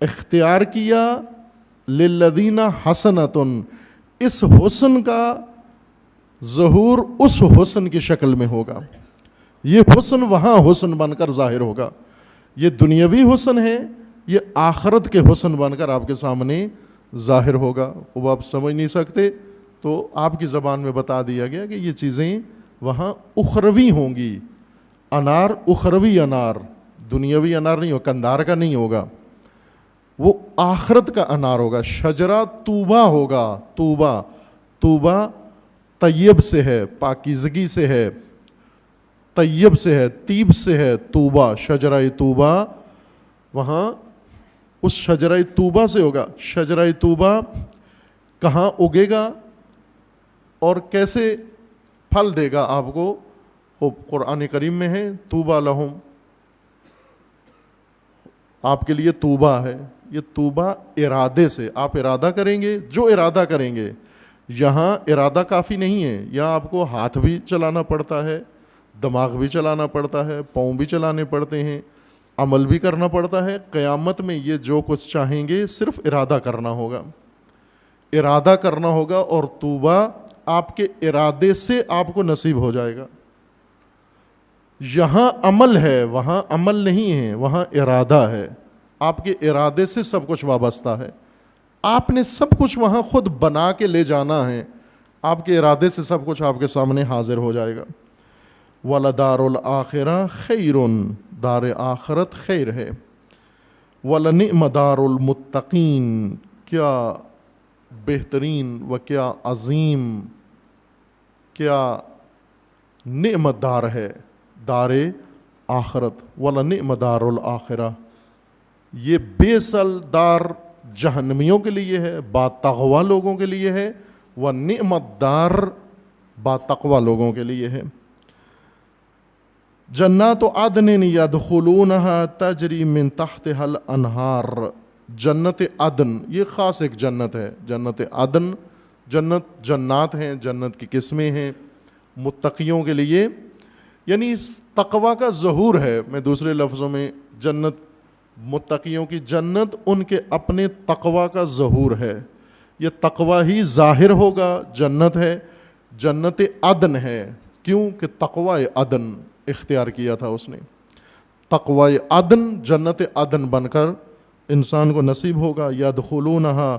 اختیار کیا، للذین حسنۃ، اس حسن کا ظہور اس حسن کی شکل میں ہوگا. یہ حسن وہاں حسن بن کر ظاہر ہوگا. یہ دنیاوی حسن ہے، یہ آخرت کے حسن بن کر آپ کے سامنے ظاہر ہوگا. وہ آپ سمجھ نہیں سکتے تو آپ کی زبان میں بتا دیا گیا کہ یہ چیزیں وہاں اخروی ہوں گی. انار اخروی انار، دنیاوی انار نہیں ہوگا، کندار کا نہیں ہوگا، وہ آخرت کا انار ہوگا. شجرہ طوبہ ہوگا. طوبہ، طوبہ طیب سے ہے، پاکیزگی سے ہے، طیب سے ہے، طیب سے ہے. طوبہ، شجرہ طوبہ، وہاں اس شجرہ طوبہ سے ہوگا. شجرہ طوبہ کہاں اگے گا اور کیسے پھل دے گا آپ کو؟ وہ قرآن کریم میں ہے، طوبیٰ لہم، آپ کے لیے طوبہ ہے. یہ طوبہ ارادے سے، آپ ارادہ کریں گے، جو ارادہ کریں گے. یہاں ارادہ کافی نہیں ہے، یہاں آپ کو ہاتھ بھی چلانا پڑتا ہے، دماغ بھی چلانا پڑتا ہے، پاؤں بھی چلانے پڑتے ہیں، عمل بھی کرنا پڑتا ہے. قیامت میں یہ جو کچھ چاہیں گے صرف ارادہ کرنا ہوگا، ارادہ کرنا ہوگا، اور طوبہ آپ کے ارادے سے آپ کو نصیب ہو جائے گا. یہاں عمل ہے، وہاں عمل نہیں ہے، وہاں ارادہ ہے. آپ کے ارادے سے سب کچھ وابستہ ہے. آپ نے سب کچھ وہاں خود بنا کے لے جانا ہے. آپ کے ارادے سے سب کچھ آپ کے سامنے حاضر ہو جائے گا. وَلَدَارُ الْآخِرَةِ خَيْرٌ، دار آخرت خیر ہے. وَلَنِعْمَ دَارُ الْمُتَّقِينَ، کیا بہترین و کیا عظیم، کیا نعمت دار ہے دار آخرت. وَلَنِعْمَ دَارُ الْآخِرَةِ، یہ بے سل دار جہنمیوں کے لیے ہے، با تقوی لوگوں کے لیے ہے. وَنِعْمَتْ دار با تقوی لوگوں کے لیے ہے. جنات عدن یدخلونها تجری من تحتها الانہار، جنت عدن یہ خاص ایک جنت ہے. جنت عدن، جنات ہیں، جنت کی قسمیں ہیں متقیوں کے لیے، یعنی تقوی کا ظہور ہے. میں دوسرے لفظوں میں، جنت متقیوں کی جنت ان کے اپنے تقوی کا ظہور ہے. یہ تقوی ہی ظاہر ہوگا. جنت ہے، جنت عدن ہے. کیوں کہ تقوی عدن اختیار کیا تھا اس نے. تقوی عدن، جنت عدن بن کر انسان کو نصیب ہوگا. یدخلونہا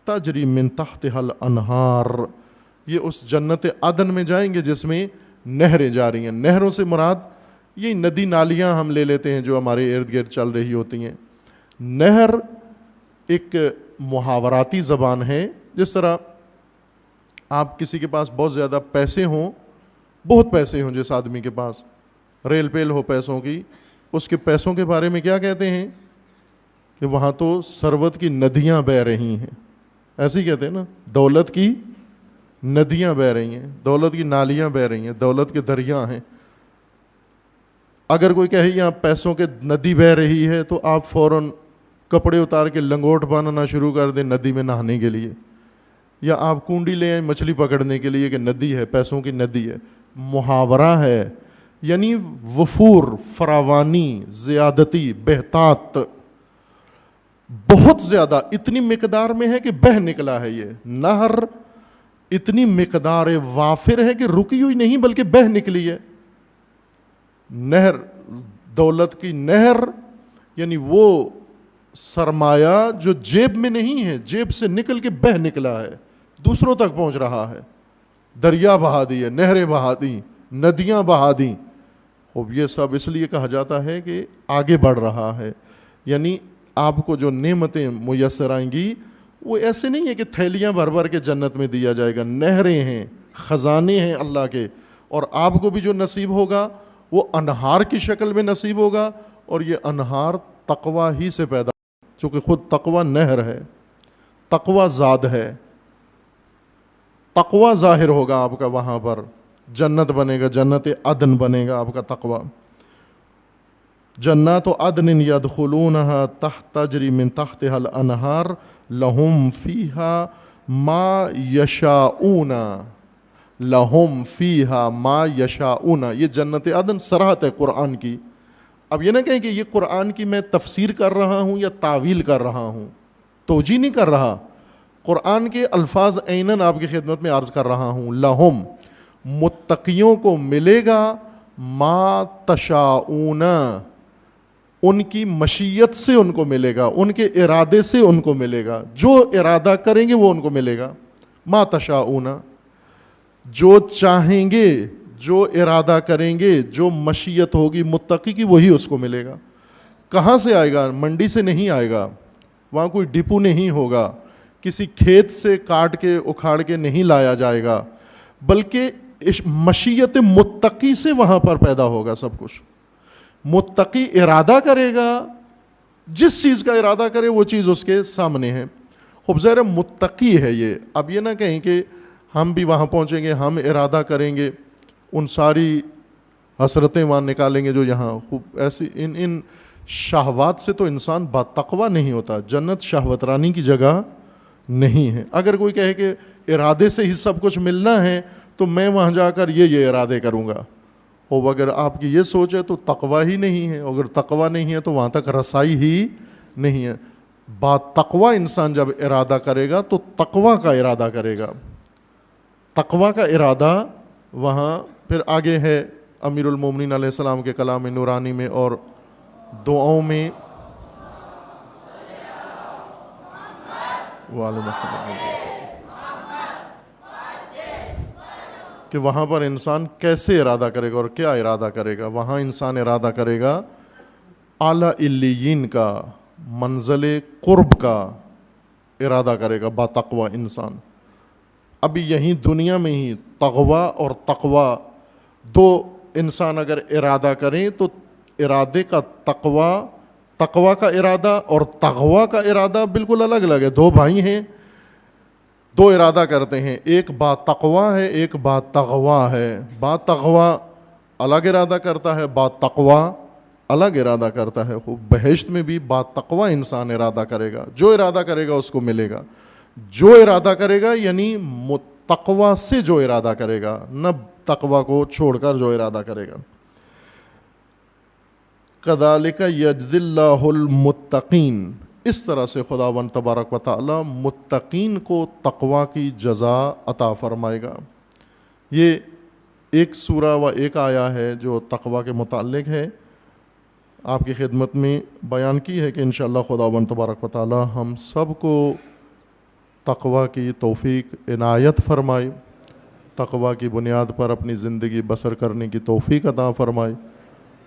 تجری من تحتہا الانہار، یہ اس جنت عدن میں جائیں گے جس میں نہریں جاری ہیں. نہروں سے مراد یہ ندی نالیاں ہم لے لیتے ہیں جو ہمارے ارد گرد چل رہی ہوتی ہیں. نہر ایک محاوراتی زبان ہے. جس طرح آپ کسی کے پاس بہت زیادہ پیسے ہوں، بہت پیسے ہوں، جس آدمی کے پاس ریل پیل ہو پیسوں کی، اس کے پیسوں کے بارے میں کیا کہتے ہیں کہ وہاں تو ثروت کی ندیاں بہہ رہی ہیں. ایسے ہی کہتے ہیں نا، دولت کی ندیاں بہہ رہی ہیں، دولت کی نالیاں بہہ رہی ہیں، دولت کے دریا ہیں. اگر کوئی کہے یہاں پیسوں کے ندی بہہ رہی ہے تو آپ فوراً کپڑے اتار کے لنگوٹ باندھنا شروع کر دیں ندی میں نہانے کے لیے، یا آپ کنڈی لے آئیں مچھلی پکڑنے کے لیے کہ ندی ہے، پیسوں کی ندی ہے. محاورہ ہے، یعنی وفور، فراوانی، زیادتی، بہتات، بہت زیادہ، اتنی مقدار میں ہے کہ بہہ نکلا ہے. یہ نہر اتنی مقدار وافر ہے کہ رکی ہوئی نہیں بلکہ بہہ نکلی ہے. نہر، دولت کی نہر، یعنی وہ سرمایہ جو جیب میں نہیں ہے، جیب سے نکل کے بہہ نکلا ہے، دوسروں تک پہنچ رہا ہے. دریا بہا دیے، نہریں بہا دیں، ندیاں بہا دیں. اب یہ سب اس لیے کہا جاتا ہے کہ آگے بڑھ رہا ہے. یعنی آپ کو جو نعمتیں میسر آئیں گی وہ ایسے نہیں ہے کہ تھیلیاں بھر بھر کے جنت میں دیا جائے گا. نہریں ہیں، خزانے ہیں اللہ کے، اور آپ کو بھی جو نصیب ہوگا وہ انہار کی شکل میں نصیب ہوگا. اور یہ انہار تقوی ہی سے پیدا، چونکہ خود تقوی نہر ہے، تقوی زاد ہے. تقوی ظاہر ہوگا آپ کا وہاں پر. جنت بنے گا، جنت عدن بنے گا آپ کا تقوی. جنات عدن یدخلونها تحت تجری من تحتها الانہار لہم فیہا ما یشاؤون، لہم فیہا ما یشاؤون، یہ جنت عدن صراحت ہے قرآن کی. اب یہ نہ کہیں کہ یہ قرآن کی میں تفسیر کر رہا ہوں یا تعویل کر رہا ہوں، توجیہ نہیں کر رہا، قرآن کے الفاظ عیناً آپ کی خدمت میں عرض کر رہا ہوں. لہم، متقیوں کو ملے گا، ما تشاؤون، ان کی مشیت سے ان کو ملے گا، ان کے ارادے سے ان کو ملے گا، جو ارادہ کریں گے وہ ان کو ملے گا. ما تشاؤون، جو چاہیں گے، جو ارادہ کریں گے، جو مشیت ہوگی متقی کی وہی اس کو ملے گا. کہاں سے آئے گا؟ منڈی سے نہیں آئے گا، وہاں کوئی ڈپو نہیں ہوگا، کسی کھیت سے کاٹ کے اکھاڑ کے نہیں لایا جائے گا، بلکہ مشیت متقی سے وہاں پر پیدا ہوگا سب کچھ. متقی ارادہ کرے گا، جس چیز کا ارادہ کرے وہ چیز اس کے سامنے ہے. خوب ظاہر متقی ہے یہ. اب یہ نہ کہیں کہ ہم بھی وہاں پہنچیں گے، ہم ارادہ کریں گے، ان ساری حسرتیں وہاں نکالیں گے جو یہاں خوب ایسی ان شہوات سے تو انسان باتقوا نہیں ہوتا. جنت شہوت رانی کی جگہ نہیں ہے. اگر کوئی کہے کہ ارادے سے ہی سب کچھ ملنا ہے تو میں وہاں جا کر یہ ارادے کروں گا، اور اگر آپ کی یہ سوچ ہے تو تقوی ہی نہیں ہے. اگر تقوی نہیں ہے تو وہاں تک رسائی ہی نہیں ہے. تقوی انسان جب ارادہ کرے گا تو تقوی کا ارادہ کرے گا. تقوی کا ارادہ وہاں پھر آگے ہے امیر المومنین علیہ السلام کے کلام نورانی میں اور دعاؤں میں. کہ وہاں پر انسان کیسے ارادہ کرے گا اور کیا ارادہ کرے گا. وہاں انسان ارادہ کرے گا اعلیٰ علیین کا، منزل قرب کا ارادہ کرے گا با تقوی انسان. ابھی یہیں دنیا میں ہی تقوی اور تقوی دو انسان اگر ارادہ کریں تو ارادے کا تقوی کا ارادہ اور تقوی کا ارادہ بالکل الگ الگ ہے. دو بھائی ہیں، دو ارادہ کرتے ہیں، ایک با تقوی ہے، ایک با تقوی ہے. با تقوی الگ ارادہ کرتا ہے، با تقوی الگ ارادہ کرتا ہے. خوب بہشت میں بھی با تقوی انسان ارادہ کرے گا، جو ارادہ کرے گا اس کو ملے گا. جو ارادہ کرے گا یعنی تقوی سے جو ارادہ کرے گا، نہ تقوی کو چھوڑ کر جو ارادہ کرے گا. کذالک یجزی اللہ المتقین، اس طرح سے خداوند تبارک و تعالی متقین کو تقوی کی جزا عطا فرمائے گا. یہ ایک سورہ و ایک آیا ہے جو تقوی کے متعلق ہے، آپ کی خدمت میں بیان کی ہے کہ انشاءاللہ خداوند تبارک و تعالی ہم سب کو تقوی کی توفیق عنایت فرمائے، تقوی کی بنیاد پر اپنی زندگی بسر کرنے کی توفیق عطا فرمائے،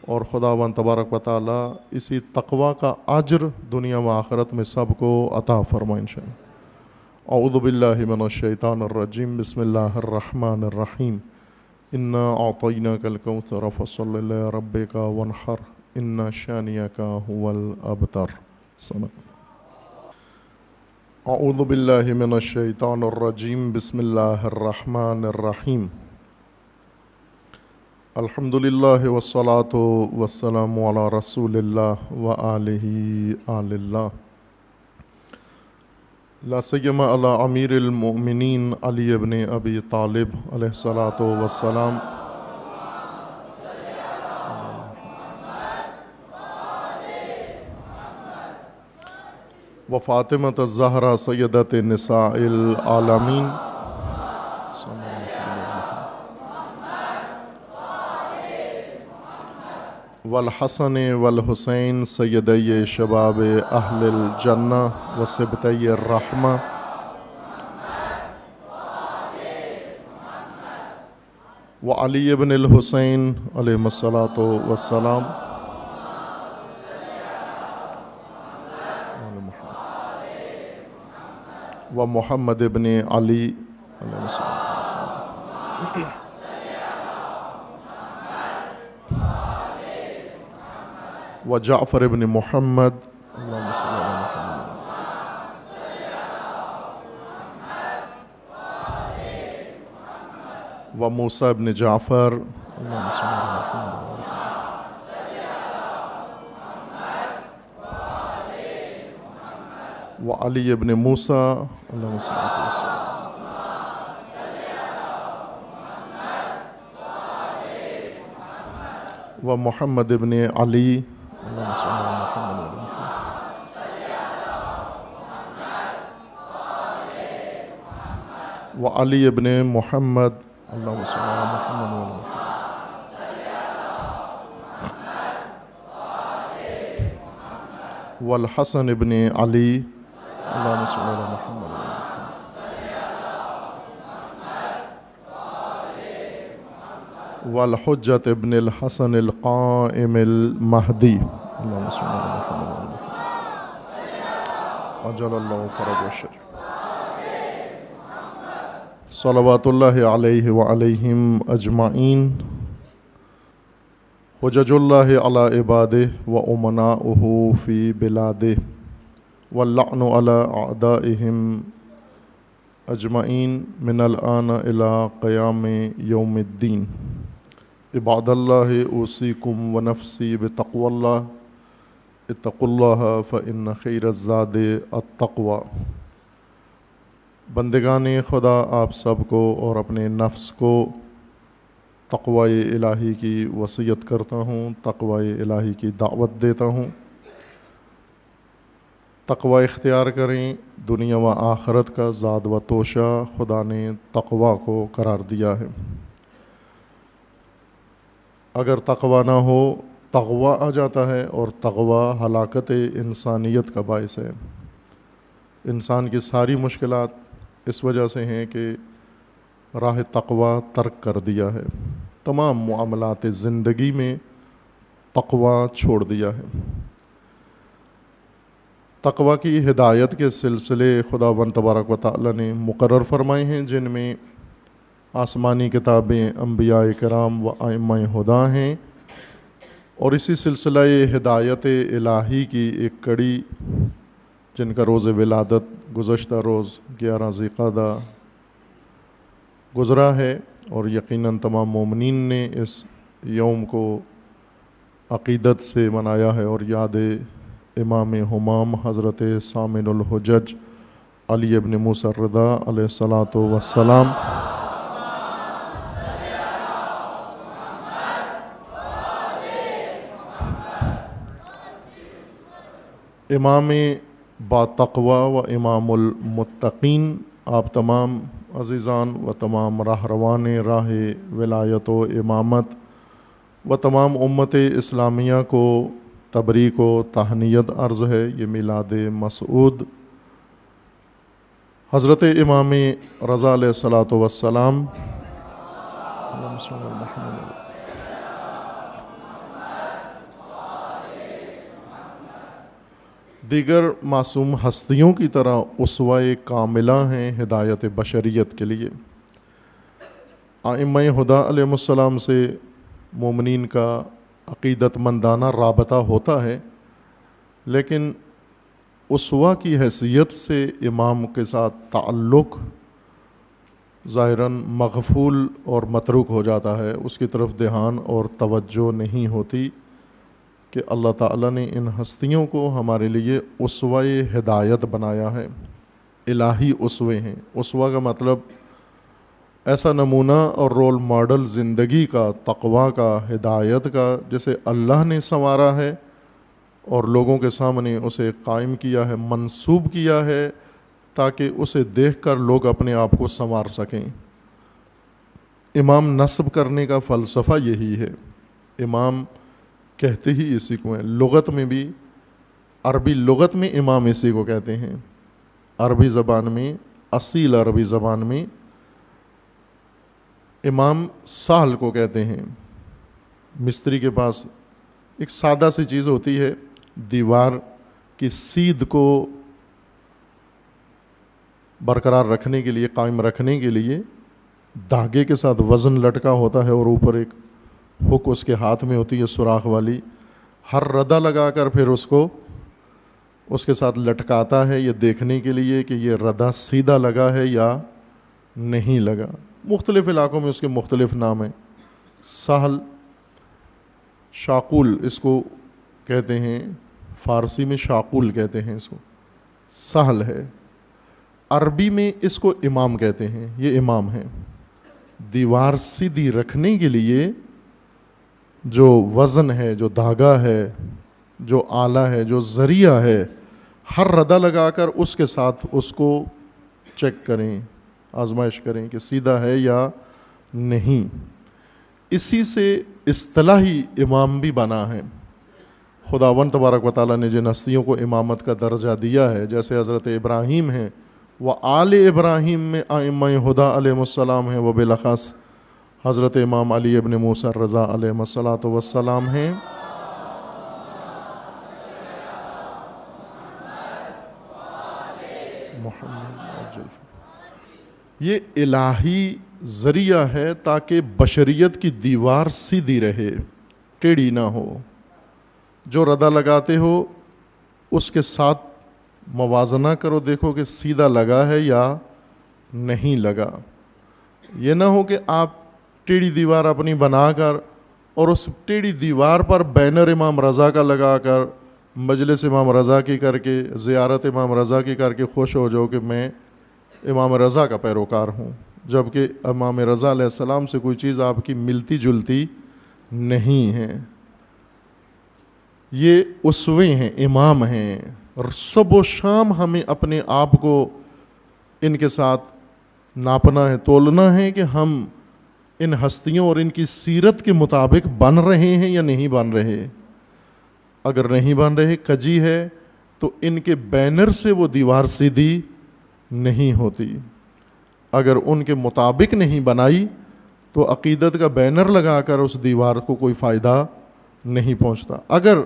اور خداوند تبارک و تعالی اسی تقوی کا اجر دنیا و آخرت میں سب کو عطا فرمائے انشاءاللہ. اعوذ باللہ من الشیطان الرجیم، بسم اللہ الرحمن الرحیم. انا اعطیناک الکوثر فصل لربک وانحر ان شانئک هو الابتر. اعوذ باللہ من الشیطان الرجیم، بسم اللہ الرحمن الرحیم. الحمد للہ والصلاة والسلام علی رسول اللہ وآلہ آل اللہ، لا سیما علی امیر المؤمنین علی ابن ابی طالب علیہ الصلاۃ والسلام، و فاطمۃ الزہرا سیدۃ نساء العالمین، والحسن والحسین سیدی شباب اہل الجنہ و سبطی الرحمہ، وعلی ابن الحسین علیہ الصلاۃ والسلام، و محمد ابن علی علیہ السلام، و جعفر ابن محمد، اللہم صل علی محمد، و موسیٰ ابن جعفر، اللہم صل علی محمد، و علی ابن موسیٰ، اللہم صل علی محمد، و محمد ابن علی اللہم صل علی محمد و علی محمد و علی ابن محمد اللہم صل علی محمد و علی محمد والحسن ابن علی اللہم صل علی محمد و علی محمد والحجۃ ابن الحسن القائم المہدی اللہم صل علی محمد و علی محمد عجل اللہ فرج الشریف صلوات اللہ علیہ وعلیہم اجمعین حجج اللہ علی عبادہ و امناؤہ فی بلادہ واللعن علی اعدائہم اجمعین من الآن الی قیام یوم الدین عباد اللہ اوصیکم و نفسی بتقوی اللہ اتقوا اللہ فإن خیر الزاد التقوی۔ بندگان خدا، آپ سب کو اور اپنے نفس کو تقوی الہی کی وصیت کرتا ہوں، تقوی الہی کی دعوت دیتا ہوں۔ تقوی اختیار کریں، دنیا و آخرت کا زاد و توشہ خدا نے تقوی کو قرار دیا ہے۔ اگر تقوی نہ ہو، تغوی آ جاتا ہے، اور تغوی ہلاکت انسانیت کا باعث ہے۔ انسان کی ساری مشکلات اس وجہ سے ہیں کہ راہ تقوی ترک کر دیا ہے، تمام معاملات زندگی میں تقوی چھوڑ دیا ہے۔ تقوی کی ہدایت کے سلسلے خداوند تبارک و تعالی نے مقرر فرمائے ہیں، جن میں آسمانی کتابیں، انبیاء کرام و ائمہ ہدیٰ ہیں، اور اسی سلسلہ ہدایت الہی کی ایک کڑی جن کا روز ولادت گزشتہ روز 11 ذی القعدہ گزرا ہے، اور یقیناً تمام مومنین نے اس یوم کو عقیدت سے منایا ہے، اور یاد امام ہمام حضرت سامن الحجج علی ابن موسیٰ الرضا علیہ الصلاۃ والسلام امام با تقوی و امام المتقین، آپ تمام عزیزان و تمام راہروان راہ ولایت و امامت و تمام امت اسلامیہ کو تبریک و تہنیت عرض ہے۔ یہ میلاد مسعود حضرت امام رضا علیہ الصلاۃ والسلام دیگر معصوم ہستیوں کی طرح اسوہ کاملہ ہیں ہدایت بشریت کے لیے۔ ائمہ ہدیٰ علیہ السلام سے مومنین کا عقیدت مندانہ رابطہ ہوتا ہے، لیکن اسوہ کی حیثیت سے امام کے ساتھ تعلق ظاہراً مغفول اور متروک ہو جاتا ہے، اس کی طرف دھیان اور توجہ نہیں ہوتی کہ اللہ تعالیٰ نے ان ہستیوں کو ہمارے لیے اسوہ ہدایت بنایا ہے، الہی اسوے ہیں۔ اسوہ کا مطلب ایسا نمونہ اور رول ماڈل زندگی کا، تقوی کا، ہدایت کا، جسے اللہ نے سنوارا ہے اور لوگوں کے سامنے اسے قائم کیا ہے، منسوب کیا ہے، تاکہ اسے دیکھ کر لوگ اپنے آپ کو سنوار سکیں۔ امام نصب کرنے کا فلسفہ یہی ہے، امام کہتے ہی اسی کو ہیں۔ لغت میں بھی، عربی لغت میں امام اسی کو کہتے ہیں۔ عربی زبان میں، اصیل عربی زبان میں امام سال کو کہتے ہیں۔ مستری کے پاس ایک سادہ سی چیز ہوتی ہے، دیوار کی سیدھ کو برقرار رکھنے کے لیے، قائم رکھنے کے لیے دھاگے کے ساتھ وزن لٹکا ہوتا ہے، اور اوپر ایک ہک اس کے ہاتھ میں ہوتی ہے سوراخ والی، ہر ردہ لگا کر پھر اس کو اس کے ساتھ لٹکاتا ہے، یہ دیکھنے کے لیے کہ یہ ردہ سیدھا لگا ہے یا نہیں لگا۔ مختلف علاقوں میں اس کے مختلف نام ہیں۔ سہل، شاقول اس کو کہتے ہیں، فارسی میں شاقول کہتے ہیں اس کو، سہل ہے۔ عربی میں اس کو امام کہتے ہیں، یہ امام ہیں۔ دیوار سیدھی رکھنے کے لیے جو وزن ہے، جو دھاگا ہے، جو آلہ ہے، جو ذریعہ ہے، ہر ردہ لگا کر اس کے ساتھ اس کو چیک کریں، آزمائش کریں کہ سیدھا ہے یا نہیں۔ اسی سے اصطلاحی امام بھی بنا ہے۔ خداوند تبارک و تعالیٰ نے جن ہستیوں کو امامت کا درجہ دیا ہے، جیسے حضرت ابراہیم ہیں، وہ آل ابراہیم میں ائمہ ہدیٰ علیہم السلام ہیں، وہ بالاخص حضرت امام علی ابن موسیٰ الرضا علیہ الصلاۃ والسلام ہیں۔ یہ الہی ذریعہ ہے تاکہ بشریت کی دیوار سیدھی رہے، ٹیڑھی نہ ہو۔ جو ردہ لگاتے ہو اس کے ساتھ موازنہ کرو، دیکھو کہ سیدھا لگا ہے یا نہیں لگا۔ یہ نہ ہو کہ آپ ٹیڑھی دیوار اپنی بنا کر اور اس ٹیڑھی دیوار پر بینر امام رضا کا لگا کر، مجلس امام رضا کی کر کے، زیارت امام رضا کی کر کے خوش ہو جاؤ کہ میں امام رضا کا پیروکار ہوں، جبکہ امام رضا علیہ السلام سے کوئی چیز آپ کی ملتی جلتی نہیں ہے۔ یہ اسوے ہیں، امام ہیں، اور صبح و شام ہمیں اپنے آپ کو ان کے ساتھ ناپنا ہے، تولنا ہے کہ ہم ان ہستیوں اور ان کی سیرت کے مطابق بن رہے ہیں یا نہیں بن رہے۔ اگر نہیں بن رہے، کجی ہے، تو ان کے بینر سے وہ دیوار سیدھی نہیں ہوتی۔ اگر ان کے مطابق نہیں بنائی تو عقیدت کا بینر لگا کر اس دیوار کو کوئی فائدہ نہیں پہنچتا۔ اگر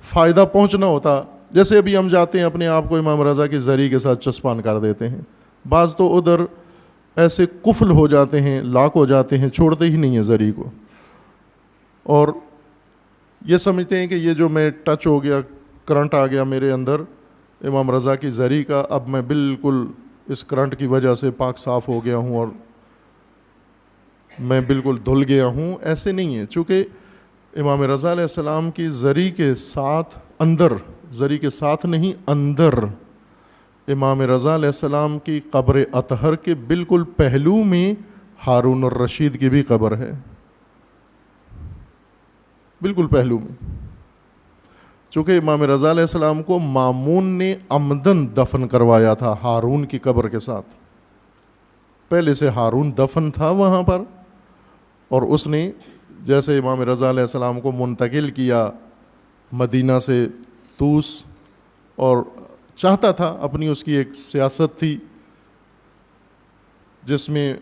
فائدہ پہنچنا ہوتا، جیسے ابھی ہم جاتے ہیں اپنے آپ کو امام رضا کی زری کے ساتھ چسپان کر دیتے ہیں، بعض تو ادھر ایسے کفل ہو جاتے ہیں، لاک ہو جاتے ہیں، چھوڑتے ہی نہیں ہیں زری کو، اور یہ سمجھتے ہیں کہ یہ جو میں ٹچ ہو گیا، کرنٹ آ گیا میرے اندر امام رضا کی زری کا، اب میں بالکل اس کرنٹ کی وجہ سے پاک صاف ہو گیا ہوں اور میں بالکل دھل گیا ہوں۔ ایسے نہیں ہے، چونکہ امام رضا علیہ السلام کی زری کے ساتھ اندر، زری کے ساتھ نہیں اندر، امام رضا علیہ السلام کی قبر اطہر کے بالکل پہلو میں ہارون الرشید کی بھی قبر ہے، بالکل پہلو میں۔ چونکہ امام رضا علیہ السلام کو مامون نے عمدن دفن کروایا تھا ہارون کی قبر کے ساتھ، پہلے سے ہارون دفن تھا وہاں پر، اور اس نے جیسے امام رضا علیہ السلام کو منتقل کیا مدینہ سے طوس، اور چاہتا تھا، اپنی اس کی ایک سیاست تھی جس میں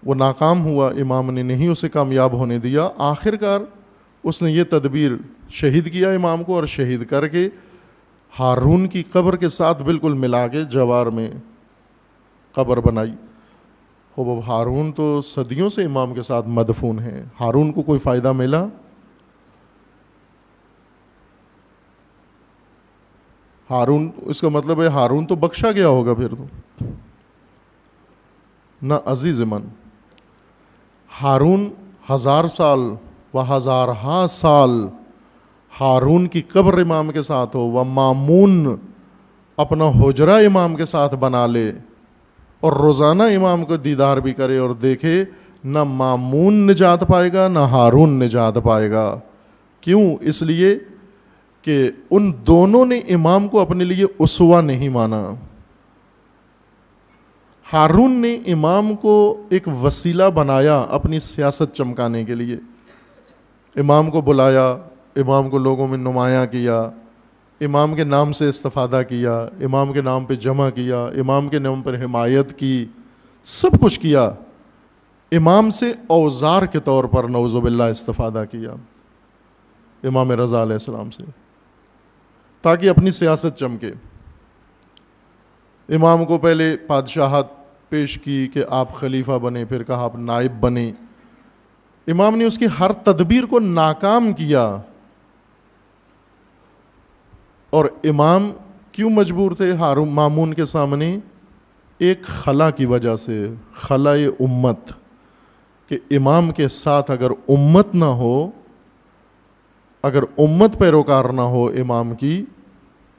وہ ناکام ہوا، امام نے نہیں اسے کامیاب ہونے دیا، آخر کار اس نے یہ تدبیر شہید کیا امام کو، اور شہید کر کے ہارون کی قبر کے ساتھ بالکل ملا کے جوار میں قبر بنائی۔ وہ ہارون تو صدیوں سے امام کے ساتھ مدفون ہے، ہارون کو کوئی فائدہ ملا؟ ہارون، اس کا مطلب ہے ہارون تو بخشا گیا ہوگا پھر تو نہ عزیز من۔ ہارون 1000 سال و ہزارہا سال ہارون کی قبر امام کے ساتھ ہو، و مامون اپنا حجرہ امام کے ساتھ بنا لے اور روزانہ امام کو دیدار بھی کرے اور دیکھے، نہ مامون نجات پائے گا نہ ہارون نجات پائے گا۔ کیوں؟ اس لیے کہ ان دونوں نے امام کو اپنے لیے اسوہ نہیں مانا۔ ہارون نے امام کو ایک وسیلہ بنایا اپنی سیاست چمکانے کے لیے، امام کو بلایا، امام کو لوگوں میں نمایاں کیا، امام کے نام سے استفادہ کیا، امام کے نام پہ جمع کیا، امام کے نام پر حمایت کی، سب کچھ کیا، امام سے اوزار کے طور پر نعوذ باللہ استفادہ کیا امام رضا علیہ السلام سے، تاکہ اپنی سیاست چمکے۔ امام کو پہلے بادشاہت پیش کی کہ آپ خلیفہ بنے، پھر کہا آپ نائب بنے، امام نے اس کی ہر تدبیر کو ناکام کیا، اور امام کیوں مجبور تھے ہارون مامون کے سامنے؟ ایک خلا کی وجہ سے، خلا امت، کہ امام کے ساتھ اگر امت نہ ہو، اگر امت پیروکار نہ ہو امام کی،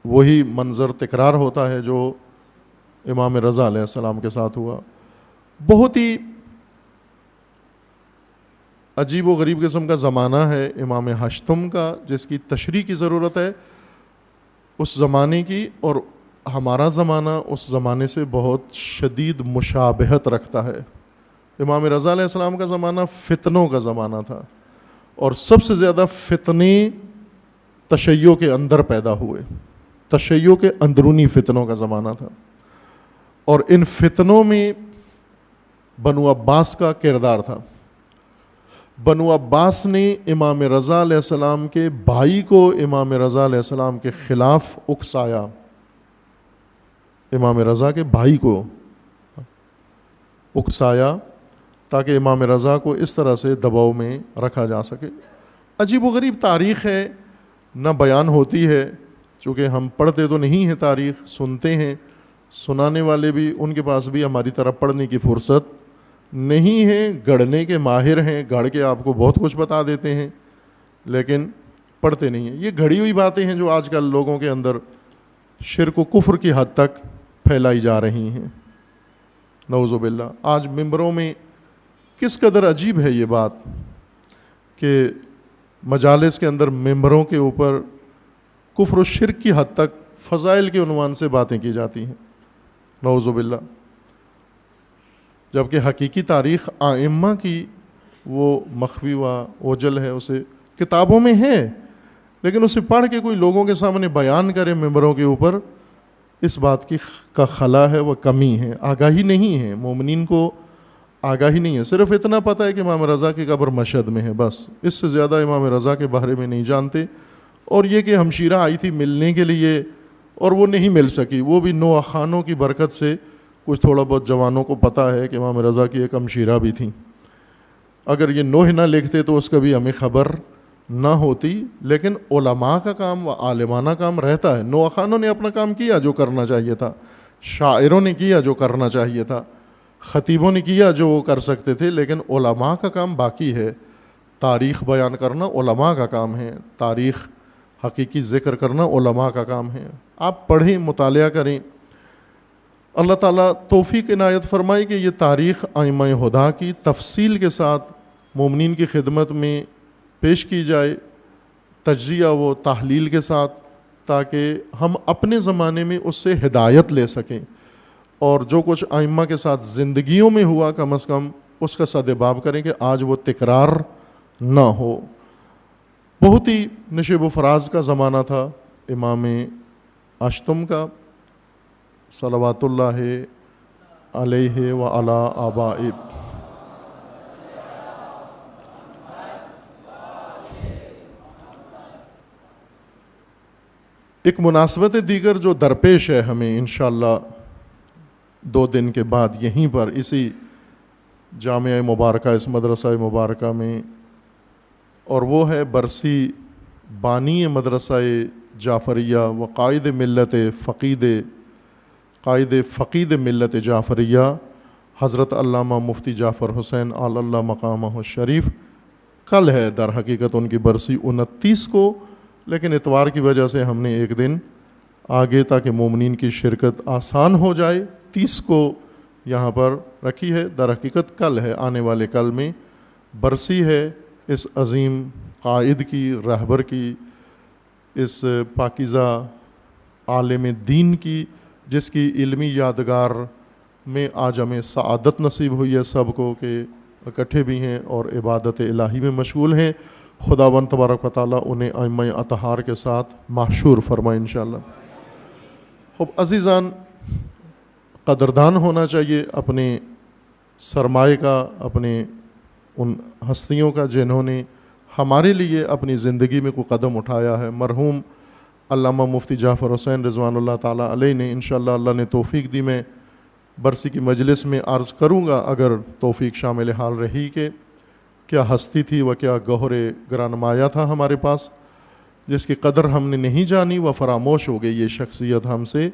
وہی منظر تکرار ہوتا ہے جو امام رضا علیہ السلام کے ساتھ ہوا۔ بہت ہی عجیب و غریب قسم کا زمانہ ہے امام ہشتم کا، جس کی تشریح کی ضرورت ہے اس زمانے کی، اور ہمارا زمانہ اس زمانے سے بہت شدید مشابہت رکھتا ہے۔ امام رضا علیہ السلام کا زمانہ فتنوں کا زمانہ تھا، اور سب سے زیادہ فتنے تشیع کے اندر پیدا ہوئے، تشیع کے اندرونی فتنوں کا زمانہ تھا، اور ان فتنوں میں بنو عباس کا کردار تھا۔ بنو عباس نے امام رضا علیہ السلام کے بھائی کو امام رضا علیہ السلام کے خلاف اکسایا، امام رضا کے بھائی کو اکسایا تاکہ امام رضا کو اس طرح سے دباؤ میں رکھا جا سکے۔ عجیب و غریب تاریخ ہے، نہ بیان ہوتی ہے، چونکہ ہم پڑھتے تو نہیں ہیں تاریخ، سنتے ہیں، سنانے والے بھی ان کے پاس بھی ہماری طرح پڑھنے کی فرصت نہیں ہے، گڑھنے کے ماہر ہیں، گڑھ کے آپ کو بہت کچھ بتا دیتے ہیں، لیکن پڑھتے نہیں ہیں۔ یہ گھڑی ہوئی باتیں ہیں جو آج کل لوگوں کے اندر شرک و کفر کی حد تک پھیلائی جا رہی ہیں، نعوذ باللہ۔ آج ممبروں میں کس قدر عجیب ہے یہ بات کہ مجالس کے اندر ممبروں کے اوپر کفر و شرک کی حد تک فضائل کے عنوان سے باتیں کی جاتی ہیں، نعوذ باللہ، جبکہ حقیقی تاریخ ائمہ کی وہ مخفی و اوجل ہے، اسے کتابوں میں ہے، لیکن اسے پڑھ کے کوئی لوگوں کے سامنے بیان کرے ممبروں کے اوپر، اس بات کی کا خلا ہے، وہ کمی ہے، آگاہی نہیں ہے، مومنین کو آگاہی نہیں ہے۔ صرف اتنا پتہ ہے کہ امام رضا کی قبر مشہد میں ہے، بس اس سے زیادہ امام رضا کے بارے میں نہیں جانتے، اور یہ کہ ہمشیرہ آئی تھی ملنے کے لیے اور وہ نہیں مل سکی، وہ بھی نوح خانوں کی برکت سے کچھ تھوڑا بہت جوانوں کو پتہ ہے کہ امام رضا کی ایک ہمشیرہ بھی تھیں۔ اگر یہ نوح نہ لکھتے تو اس کا بھی ہمیں خبر نہ ہوتی، لیکن علماء کا کام و عالمانہ کام رہتا ہے۔ نوح خانوں نے اپنا کام کیا جو کرنا چاہیے تھا، شاعروں نے کیا جو کرنا چاہیے تھا، خطیبوں نے کیا جو وہ کر سکتے تھے، لیکن علماء کا کام باقی ہے۔ تاریخ بیان کرنا علماء کا کام ہے، تاریخ حقیقی ذکر کرنا علماء کا کام ہے۔ آپ پڑھیں، مطالعہ کریں، اللہ تعالیٰ توفیق عنایت فرمائے کہ یہ تاریخ ائمہ ہدیٰ کی تفصیل کے ساتھ مومنین کی خدمت میں پیش کی جائے، تجزیہ و تحلیل کے ساتھ، تاکہ ہم اپنے زمانے میں اس سے ہدایت لے سکیں، اور جو کچھ ائمہ کے ساتھ زندگیوں میں ہوا کم از کم اس کا سدباب کریں کہ آج وہ تکرار نہ ہو۔ بہت ہی نشیب و فراز کا زمانہ تھا امام اشتم کا، صلوات اللہ علیہ و علی آبائہ۔ ایک مناسبت دیگر جو درپیش ہے ہمیں انشاءاللہ 2 دن کے بعد یہیں پر اسی جامعہ مبارکہ، اس مدرسہ مبارکہ میں، اور وہ ہے برسی بانی مدرسہ جعفریہ و قائد فقید ملت جعفریہ حضرت علامہ مفتی جعفر حسین آل اللہ مقامہ الشریف۔ کل ہے در حقیقت ان کی برسی 29 کو، لیکن اتوار کی وجہ سے ہم نے ایک دن آگے تاکہ مومنین کی شرکت آسان ہو جائے 30 کو یہاں پر رکھی ہے۔ در حقیقت کل ہے، آنے والے کل میں برسی ہے اس عظیم قائد کی، رہبر کی، اس پاکیزہ عالم دین کی، جس کی علمی یادگار میں آج ہمیں سعادت نصیب ہوئی ہے سب کو کہ اکٹھے بھی ہیں اور عبادت الہی میں مشغول ہیں۔ خداوند تبارک و تعالیٰ انہیں ائمہ اطہار کے ساتھ محشور فرمائے انشاءاللہ۔ خب عزیزان، قدردان ہونا چاہیے اپنے سرمایہ کا، اپنے ان ہستیوں کا جنہوں نے ہمارے لیے اپنی زندگی میں کوئی قدم اٹھایا ہے۔ مرحوم علامہ مفتی جعفر حسین رضوان اللہ تعالیٰ علیہ نے انشاءاللہ، اللہ نے توفیق دی، میں برسی کی مجلس میں عرض کروں گا اگر توفیق شامل حال رہی، کہ کیا ہستی تھی و کیا گوہر گرانمایہ تھا ہمارے پاس، جس کی قدر ہم نے نہیں جانی و فراموش ہو گئی یہ شخصیت ہم سے۔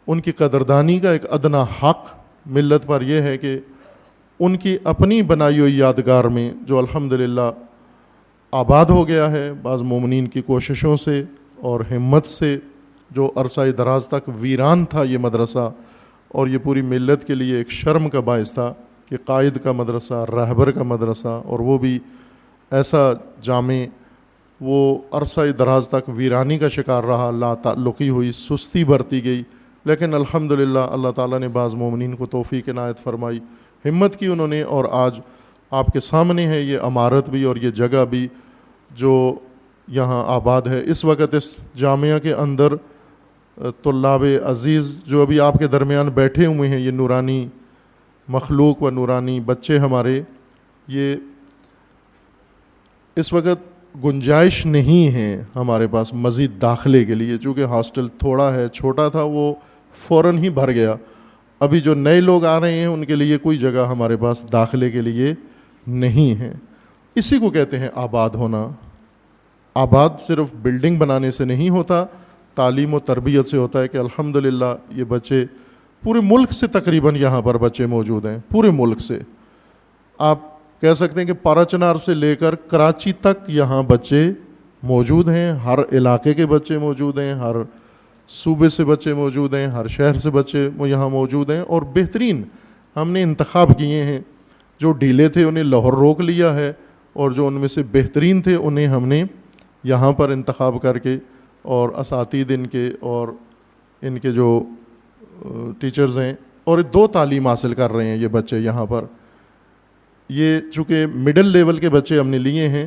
ان کی قدردانی کا ایک ادنا حق ملت پر یہ ہے کہ ان کی اپنی بنائی ہوئی یادگار میں جو الحمدللہ آباد ہو گیا ہے بعض مومنین کی کوششوں سے اور ہمت سے، جو عرصہ دراز تک ویران تھا یہ مدرسہ، اور یہ پوری ملت کے لیے ایک شرم کا باعث تھا کہ قائد کا مدرسہ، رہبر کا مدرسہ، اور وہ بھی ایسا جامع، وہ عرصہ دراز تک ویرانی کا شکار رہا، لا تعلقی ہوئی، سستی برتی گئی، لیکن الحمدللہ اللہ تعالیٰ نے بعض مومنین کو توفیق عنایت فرمائی، ہمت کی انہوں نے، اور آج آپ کے سامنے ہے یہ عمارت بھی اور یہ جگہ بھی جو یہاں آباد ہے۔ اس وقت اس جامعہ کے اندر طلاب عزیز جو ابھی آپ کے درمیان بیٹھے ہوئے ہیں، یہ نورانی مخلوق و نورانی بچے ہمارے، یہ اس وقت گنجائش نہیں ہے ہمارے پاس مزید داخلے کے لیے، چونکہ ہاسٹل تھوڑا ہے، چھوٹا تھا، وہ فوراً ہی بھر گیا۔ ابھی جو نئے لوگ آ رہے ہیں ان کے لیے کوئی جگہ ہمارے پاس داخلے کے لیے نہیں ہے۔ اسی کو کہتے ہیں آباد ہونا۔ آباد صرف بلڈنگ بنانے سے نہیں ہوتا، تعلیم و تربیت سے ہوتا ہے کہ الحمدللہ یہ بچے پورے ملک سے تقریباً یہاں پر بچے موجود ہیں، پورے ملک سے۔ آپ کہہ سکتے ہیں کہ پارچنار سے لے کر کراچی تک یہاں بچے موجود ہیں، ہر علاقے کے بچے موجود ہیں، ہر صوبے سے بچے موجود ہیں، ہر شہر سے بچے یہاں موجود ہیں، اور بہترین ہم نے انتخاب کیے ہیں۔ جو ڈھیلے تھے انہیں لاہور روک لیا ہے، اور جو ان میں سے بہترین تھے انہیں ہم نے یہاں پر انتخاب کر کے، اور اساتید ان کے اور ان کے جو ٹیچرز ہیں، اور 2 تعلیم حاصل کر رہے ہیں یہ بچے یہاں پر۔ یہ چونکہ مڈل لیول کے بچے ہم نے لیے ہیں،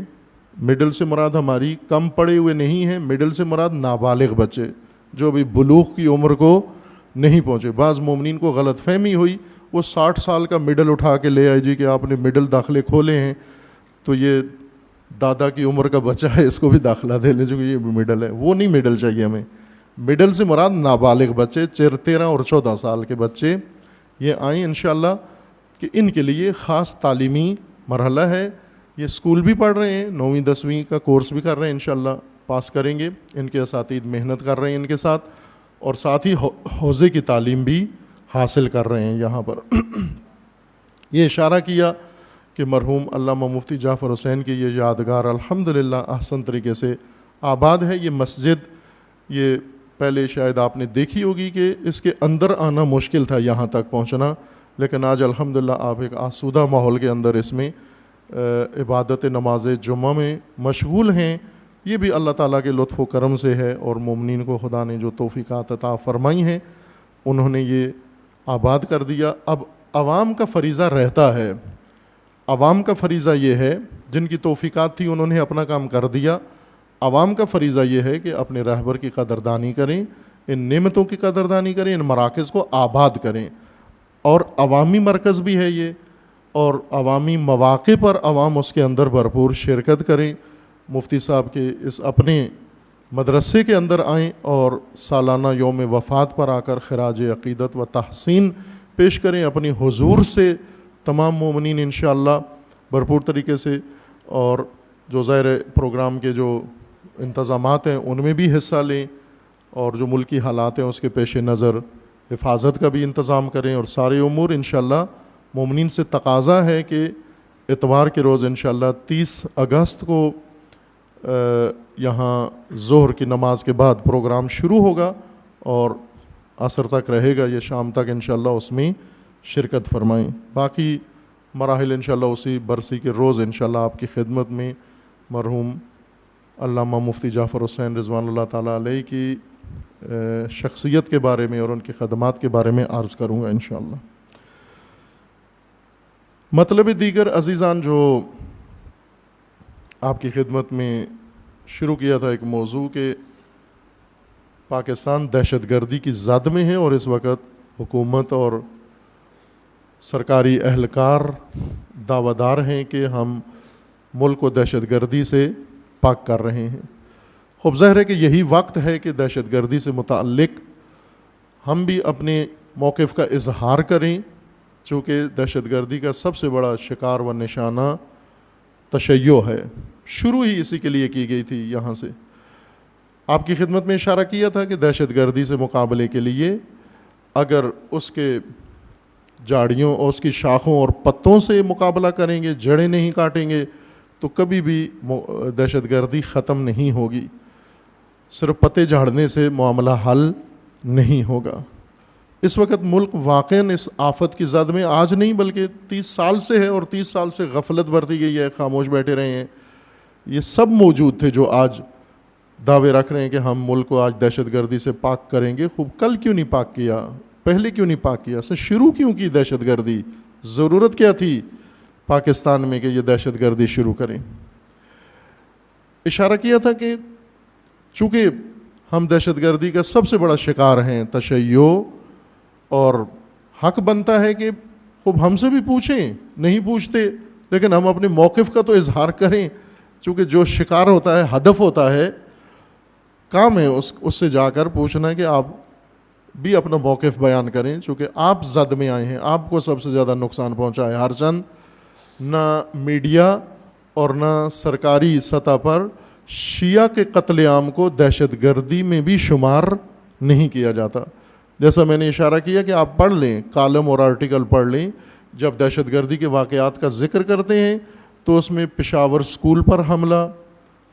مڈل سے مراد ہماری کم پڑھے ہوئے نہیں ہیں، مڈل سے مراد نابالغ بچے جو ابھی بلوغ کی عمر کو نہیں پہنچے۔ بعض مومنین کو غلط فہمی ہوئی، وہ 60 سال کا مڈل اٹھا کے لے آئے جی کہ آپ نے مڈل داخلے کھولے ہیں تو یہ دادا کی عمر کا بچہ ہے، اس کو بھی داخلہ دے لیں چونکہ یہ بھی مڈل ہے۔ وہ نہیں مڈل چاہیے ہمیں، مڈل سے مراد نابالغ بچے 13 اور 14 سال کے بچے یہ آئیں انشاءاللہ، کہ ان کے لیے خاص تعلیمی مرحلہ ہے۔ یہ اسکول بھی پڑھ رہے ہیں، 9ویں 10ویں کا کورس بھی کر رہے ہیں، انشاءاللہ پاس کریں گے۔ ان کے اساتید محنت کر رہے ہیں ان کے ساتھ، اور ساتھ ہی حوزے کی تعلیم بھی حاصل کر رہے ہیں یہاں پر۔ یہ اشارہ کیا کہ مرحوم علامہ مفتی جعفر حسین کی یہ یادگار الحمدللہ احسن طریقے سے آباد ہے۔ یہ مسجد یہ پہلے شاید آپ نے دیکھی ہوگی کہ اس کے اندر آنا مشکل تھا، یہاں تک پہنچنا، لیکن آج الحمدللہ آپ ایک آسودہ ماحول کے اندر اس میں عبادت نماز جمعہ میں مشغول ہیں۔ یہ بھی اللہ تعالیٰ کے لطف و کرم سے ہے، اور مومنین کو خدا نے جو توفیقات عطا فرمائی ہیں انہوں نے یہ آباد کر دیا۔ اب عوام کا فریضہ رہتا ہے، عوام کا فریضہ یہ ہے، جن کی توفیقات تھی انہوں نے اپنا کام کر دیا، عوام کا فریضہ یہ ہے کہ اپنے رہبر کی قدردانی کریں، ان نعمتوں کی قدردانی کریں، ان مراکز کو آباد کریں، اور عوامی مرکز بھی ہے یہ، اور عوامی مواقع پر عوام اس کے اندر بھرپور شرکت کریں۔ مفتی صاحب کے اس اپنے مدرسے کے اندر آئیں اور سالانہ یوم وفات پر آ کر خراج عقیدت و تحسین پیش کریں اپنی حضور سے، تمام مومنین انشاءاللہ بھرپور طریقے سے، اور جو ظاہر پروگرام کے جو انتظامات ہیں ان میں بھی حصہ لیں، اور جو ملکی حالات ہیں اس کے پیش نظر حفاظت کا بھی انتظام کریں، اور سارے امور انشاءاللہ مومنین سے تقاضا ہے کہ اتوار کے روز انشاءاللہ 30 اگست کو یہاں ظہر کی نماز کے بعد پروگرام شروع ہوگا اور عصر تک رہے گا، یہ شام تک انشاءاللہ اس میں شرکت فرمائیں۔ باقی مراحل انشاءاللہ اسی برسی کے روز انشاءاللہ آپ کی خدمت میں مرحوم علامہ مفتی جعفر حسین رضوان اللہ تعالیٰ علیہ کی شخصیت کے بارے میں اور ان کی خدمات کے بارے میں عرض کروں گا انشاءاللہ۔ مطلب دیگر عزیزان، جو آپ کی خدمت میں شروع کیا تھا ایک موضوع کہ پاکستان دہشت گردی کی زد میں ہے، اور اس وقت حکومت اور سرکاری اہلکار دعویٰ دار ہیں کہ ہم ملک کو دہشت گردی سے پاک کر رہے ہیں۔ خوب ظاہر ہے کہ یہی وقت ہے کہ دہشت گردی سے متعلق ہم بھی اپنے موقف کا اظہار کریں، چونکہ دہشت گردی کا سب سے بڑا شکار و نشانہ تشیع ہے، شروع ہی اسی کے لیے کی گئی تھی۔ یہاں سے آپ کی خدمت میں اشارہ کیا تھا کہ دہشت گردی سے مقابلے کے لیے اگر اس کے جاڑیوں اور اس کی شاخوں اور پتوں سے مقابلہ کریں گے، جڑیں نہیں کاٹیں گے، تو کبھی بھی دہشت گردی ختم نہیں ہوگی۔ صرف پتے جھاڑنے سے معاملہ حل نہیں ہوگا۔ اس وقت ملک واقعاً اس آفت کی زد میں آج نہیں بلکہ 30 سال سے ہے، اور 30 سال سے غفلت برتی گئی ہے، خاموش بیٹھے رہے ہیں. یہ سب موجود تھے جو آج دعوے رکھ رہے ہیں کہ ہم ملک کو آج دہشت گردی سے پاک کریں گے. خوب کل کیوں نہیں پاک کیا؟ پہلے کیوں نہیں پاک کیا؟ شروع کیوں کی دہشت گردی؟ ضرورت کیا تھی پاکستان میں کہ یہ دہشت گردی شروع کریں؟ اشارہ کیا تھا کہ چونکہ ہم دہشت گردی کا سب سے بڑا شکار ہیں، تشیع، اور حق بنتا ہے کہ خوب ہم سے بھی پوچھیں، نہیں پوچھتے لیکن ہم اپنے موقف کا تو اظہار کریں، چونکہ جو شکار ہوتا ہے، ہدف ہوتا ہے، کام ہے اس سے جا کر پوچھنا کہ آپ بھی اپنا موقف بیان کریں، چونکہ آپ زد میں آئے ہیں، آپ کو سب سے زیادہ نقصان پہنچا ہے. ہر چند نہ میڈیا اور نہ سرکاری سطح پر شیعہ کے قتل عام کو دہشت گردی میں بھی شمار نہیں کیا جاتا. جیسا میں نے اشارہ کیا کہ آپ پڑھ لیں، کالم اور آرٹیکل پڑھ لیں، جب دہشت گردی کے واقعات کا ذکر کرتے ہیں تو اس میں پشاور اسکول پر حملہ،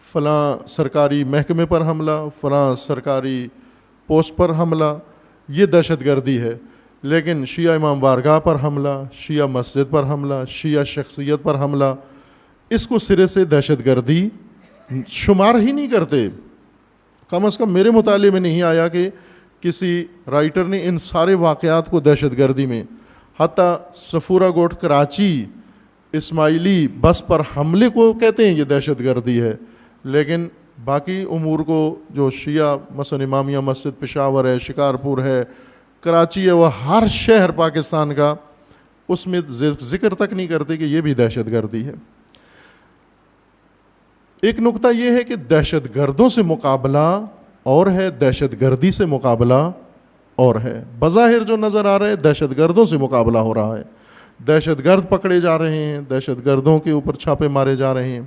فلاں سرکاری محکمے پر حملہ، فلاں سرکاری پوسٹ پر حملہ، یہ دہشت گردی ہے. لیکن شیعہ امام بارگاہ پر حملہ، شیعہ مسجد پر حملہ، شیعہ شخصیت پر حملہ، اس کو سرے سے دہشت گردی شمار ہی نہیں کرتے. کم از کم میرے مطالعے میں نہیں آیا کہ کسی رائٹر نے ان سارے واقعات کو دہشت گردی میں، حتیٰ صفورہ گوٹ کراچی اسماعیلی بس پر حملے کو کہتے ہیں یہ دہشت گردی ہے، لیکن باقی امور کو جو شیعہ مثلا امامیہ مسجد پشاور ہے، شکارپور ہے، کراچی ہے، اور ہر شہر پاکستان کا، اس میں ذکر تک نہیں کرتے کہ یہ بھی دہشت گردی ہے. ایک نقطہ یہ ہے کہ دہشت گردوں سے مقابلہ اور ہے، دہشت گردی سے مقابلہ اور ہے. بظاہر جو نظر آ رہا ہے دہشت گردوں سے مقابلہ ہو رہا ہے، دہشت گرد پکڑے جا رہے ہیں، دہشت گردوں کے اوپر چھاپے مارے جا رہے ہیں،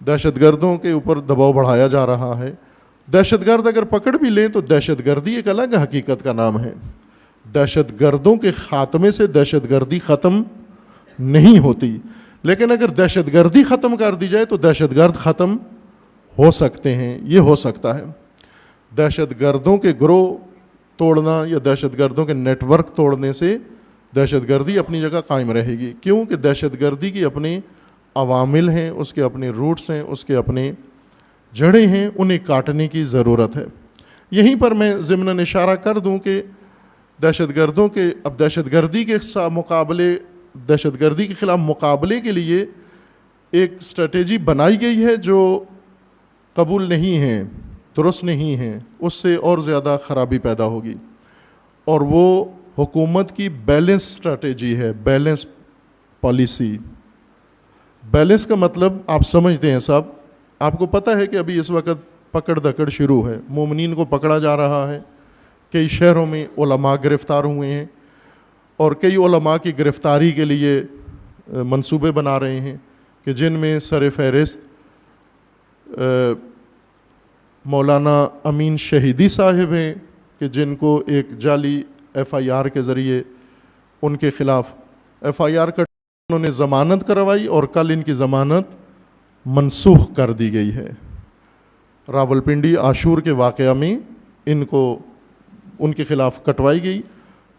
دہشت گردوں کے اوپر دباؤ بڑھایا جا رہا ہے. دہشت گرد اگر پکڑ بھی لیں تو دہشت گردی ایک الگ حقیقت کا نام ہے. دہشت گردوں کے خاتمے سے دہشت گردی ختم نہیں ہوتی، لیکن اگر دہشت گردی ختم کر دی جائے تو دہشت گرد ختم ہو سکتے ہیں. یہ ہو سکتا ہے. دہشت گردوں کے گروہ توڑنا یا دہشت گردوں کے نیٹ ورک توڑنے سے دہشت گردی اپنی جگہ قائم رہے گی، کیونکہ دہشت گردی کی اپنے عوامل ہیں، اس کے اپنے روٹس ہیں، اس کے اپنے جڑیں ہیں، انہیں کاٹنے کی ضرورت ہے. یہیں پر میں ضمناً اشارہ کر دوں کہ دہشت گردوں کے اب دہشت گردی کے خلاف مقابلے کے لیے ایک اسٹریٹجی بنائی گئی ہے جو قبول نہیں ہے، درست نہیں ہے، اس سے اور زیادہ خرابی پیدا ہوگی، اور وہ حکومت کی بیلنس اسٹریٹجی ہے، بیلنس پالیسی. بیلنس کا مطلب آپ سمجھتے ہیں صاحب، آپ کو پتہ ہے کہ ابھی اس وقت پکڑ دکڑ شروع ہے، مومنین کو پکڑا جا رہا ہے، کئی شہروں میں علماء گرفتار ہوئے ہیں، اور کئی علماء کی گرفتاری کے لیے منصوبے بنا رہے ہیں کہ جن میں سر فہرست مولانا امین شہیدی صاحب ہیں، کہ جن کو ایک جعلی ایف آئی آر کے ذریعے ان کے خلاف ایف آئی آر کا انہوں نے ضمانت کروائی، اور کل ان کی ضمانت منسوخ کر دی گئی ہے. راولپنڈی عاشور کے واقعہ میں ان کے خلاف کٹوائی گئی.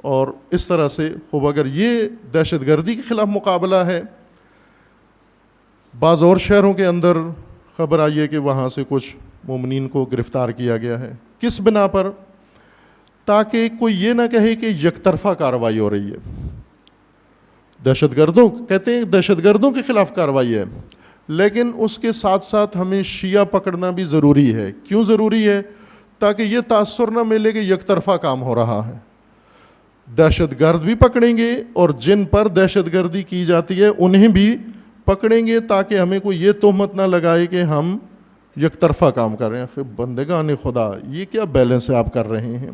اور اس طرح سے خوب اگر یہ دہشت گردی کے خلاف مقابلہ ہے، بعض اور شہروں کے اندر خبر آئی ہے کہ وہاں سے کچھ مومنین کو گرفتار کیا گیا ہے. کس بنا پر؟ تاکہ کوئی یہ نہ کہے کہ یک طرفہ کارروائی ہو رہی ہے. دہشت گردوں کہتے ہیں دہشت گردوں کے خلاف کارروائی ہے، لیکن اس کے ساتھ ساتھ ہمیں شیعہ پکڑنا بھی ضروری ہے. کیوں ضروری ہے؟ تاکہ یہ تاثر نہ ملے کہ یک طرفہ کام ہو رہا ہے. دہشت گرد بھی پکڑیں گے اور جن پر دہشت گردی کی جاتی ہے انہیں بھی پکڑیں گے، تاکہ ہمیں کوئی یہ تہمت نہ لگائے کہ ہم یک طرفہ کام کر رہے ہیں. بندگان خدا، یہ کیا بیلنس ہے آپ کر رہے ہیں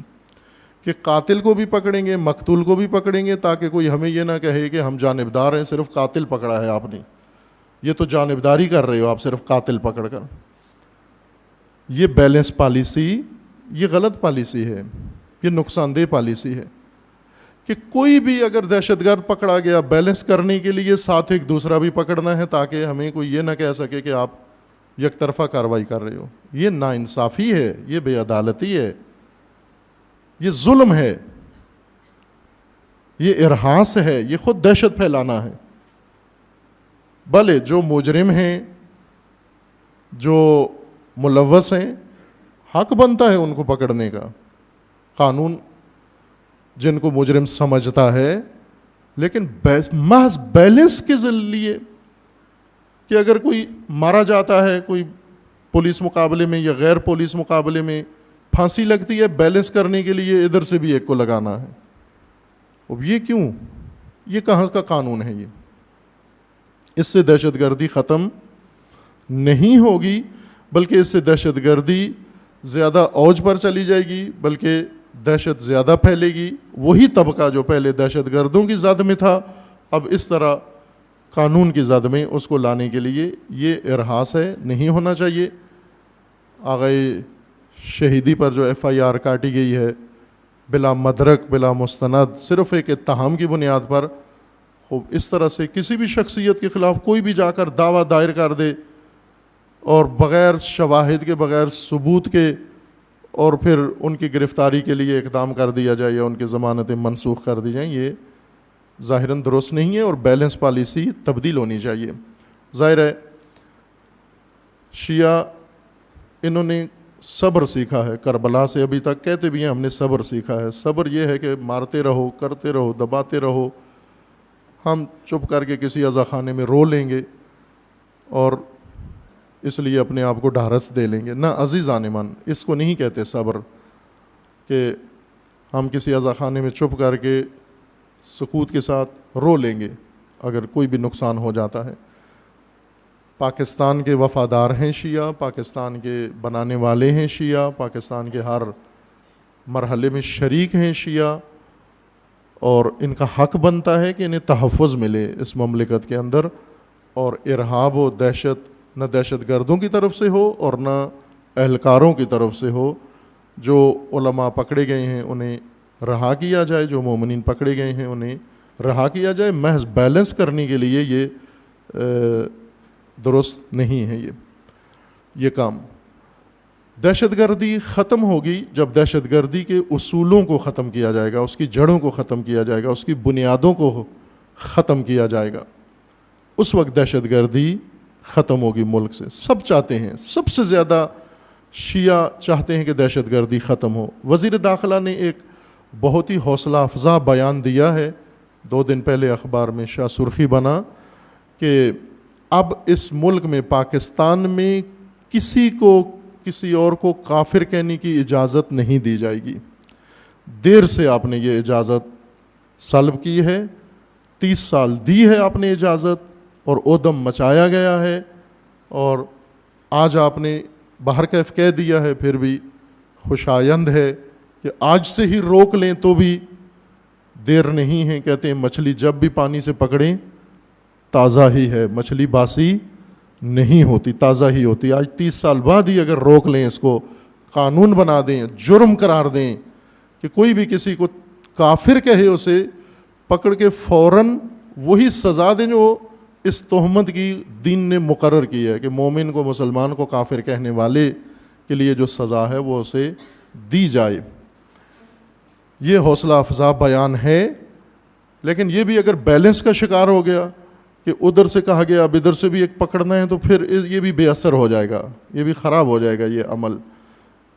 کہ قاتل کو بھی پکڑیں گے، مقتول کو بھی پکڑیں گے، تاکہ کوئی ہمیں یہ نہ کہے کہ ہم جانبدار ہیں، صرف قاتل پکڑا ہے آپ نے. یہ تو جانبداری کر رہے ہو آپ صرف قاتل پکڑ کر. یہ بیلنس پالیسی، یہ غلط پالیسی ہے، یہ نقصان دہ پالیسی ہے کہ کوئی بھی اگر دہشت گرد پکڑا گیا، بیلنس کرنے کے لیے ساتھ ایک دوسرا بھی پکڑنا ہے، تاکہ ہمیں کوئی یہ نہ کہہ سکے کہ آپ یک طرفہ کارروائی کر رہے ہو. یہ ناانصافی ہے، یہ بے عدالتی ہے، یہ ظلم ہے. یہ ارہاس ہے، یہ خود دہشت پھیلانا ہے۔ بھلے جو مجرم ہیں، جو ملوث ہیں، حق بنتا ہے ان کو پکڑنے کا، قانون جن کو مجرم سمجھتا ہے، لیکن محض بیلنس کے ذریعے کہ اگر کوئی مارا جاتا ہے کوئی پولیس مقابلے میں یا غیر پولیس مقابلے میں، پھانسی لگتی ہے، بیلنس کرنے کے لیے ادھر سے بھی ایک کو لگانا ہے۔ اب یہ کیوں؟ یہ کہاں کا قانون ہے؟ یہ اس سے دہشت گردی ختم نہیں ہوگی، بلکہ اس سے دہشت گردی زیادہ اوج پر چلی جائے گی، بلکہ دہشت زیادہ پھیلے گی۔ وہی طبقہ جو پہلے دہشت گردوں کی زد میں تھا، اب اس طرح قانون کی زد میں اس کو لانے کے لیے یہ ارہاس ہے، نہیں ہونا چاہیے۔ آغائے شہیدی پر جو ایف آئی آر کاٹی گئی ہے بلا مدرک بلا مستند، صرف ایک اتہام کی بنیاد پر، خوب اس طرح سے کسی بھی شخصیت کے خلاف کوئی بھی جا کر دعویٰ دائر کر دے اور بغیر شواہد کے، بغیر ثبوت کے، اور پھر ان کی گرفتاری کے لیے اقدام کر دیا جائے یا ان کی ضمانتیں منسوخ کر دی جائیں، یہ ظاہراً درست نہیں ہے، اور بیلنس پالیسی تبدیل ہونی چاہیے۔ ظاہر ہے شیعہ انہوں نے صبر سیکھا ہے، کربلا سے ابھی تک کہتے بھی ہیں ہم نے صبر سیکھا ہے۔ صبر یہ ہے کہ مارتے رہو، کرتے رہو، دباتے رہو، ہم چپ کر کے کسی عزا خانے میں رو لیں گے اور اس لیے اپنے آپ کو ڈھارس دے لیں گے۔ نہ عزیزان من، اس کو نہیں کہتے صبر، کہ ہم کسی عزا خانے میں چپ کر کے سکوت کے ساتھ رو لیں گے اگر کوئی بھی نقصان ہو جاتا ہے۔ پاکستان کے وفادار ہیں شیعہ، پاکستان کے بنانے والے ہیں شیعہ، پاکستان کے ہر مرحلے میں شریک ہیں شیعہ، اور ان کا حق بنتا ہے کہ انہیں تحفظ ملے اس مملکت کے اندر، اور ارہاب و دہشت نہ دہشت گردوں کی طرف سے ہو اور نہ اہلکاروں کی طرف سے ہو۔ جو علماء پکڑے گئے ہیں انہیں رہا کیا جائے، جو مومنین پکڑے گئے ہیں انہیں رہا کیا جائے۔ محض بیلنس کرنے کے لیے یہ درست نہیں ہے یہ کام۔ دہشت گردی ختم ہوگی جب دہشت گردی کے اصولوں کو ختم کیا جائے گا، اس کی جڑوں کو ختم کیا جائے گا، اس کی بنیادوں کو ختم کیا جائے گا، اس وقت دہشت گردی ختم ہوگی ملک سے۔ سب چاہتے ہیں، سب سے زیادہ شیعہ چاہتے ہیں کہ دہشت گردی ختم ہو۔ وزیر داخلہ نے ایک بہت ہی حوصلہ افزا بیان دیا ہے، 2 دن پہلے اخبار میں شاہ سرخی بنا، کہ اب اس ملک میں پاکستان میں کسی اور کو کافر کہنے کی اجازت نہیں دی جائے گی۔ دیر سے آپ نے یہ اجازت سلب کی ہے، 30 سال دی ہے آپ نے اجازت، اور اودم مچایا گیا ہے، اور آج آپ نے باہر کیف کہہ دیا ہے، پھر بھی خوشایند ہے کہ آج سے ہی روک لیں تو بھی دیر نہیں ہے۔ کہتے ہیں مچھلی جب بھی پانی سے پکڑیں تازہ ہی ہے، مچھلی باسی نہیں ہوتی، تازہ ہی ہوتی۔ آج 30 سال بعد ہی اگر روک لیں، اس کو قانون بنا دیں، جرم قرار دیں کہ کوئی بھی کسی کو کافر کہے، اسے پکڑ کے فوراً وہی سزا دیں جو اس تہمت کی دین نے مقرر کی ہے، کہ مومن کو، مسلمان کو کافر کہنے والے کے لیے جو سزا ہے وہ اسے دی جائے۔ یہ حوصلہ افزا بیان ہے، لیکن یہ بھی اگر بیلنس کا شکار ہو گیا کہ ادھر سے کہا گیا اب ادھر سے بھی ایک پکڑنا ہے، تو پھر یہ بھی بے اثر ہو جائے گا، یہ بھی خراب ہو جائے گا یہ عمل،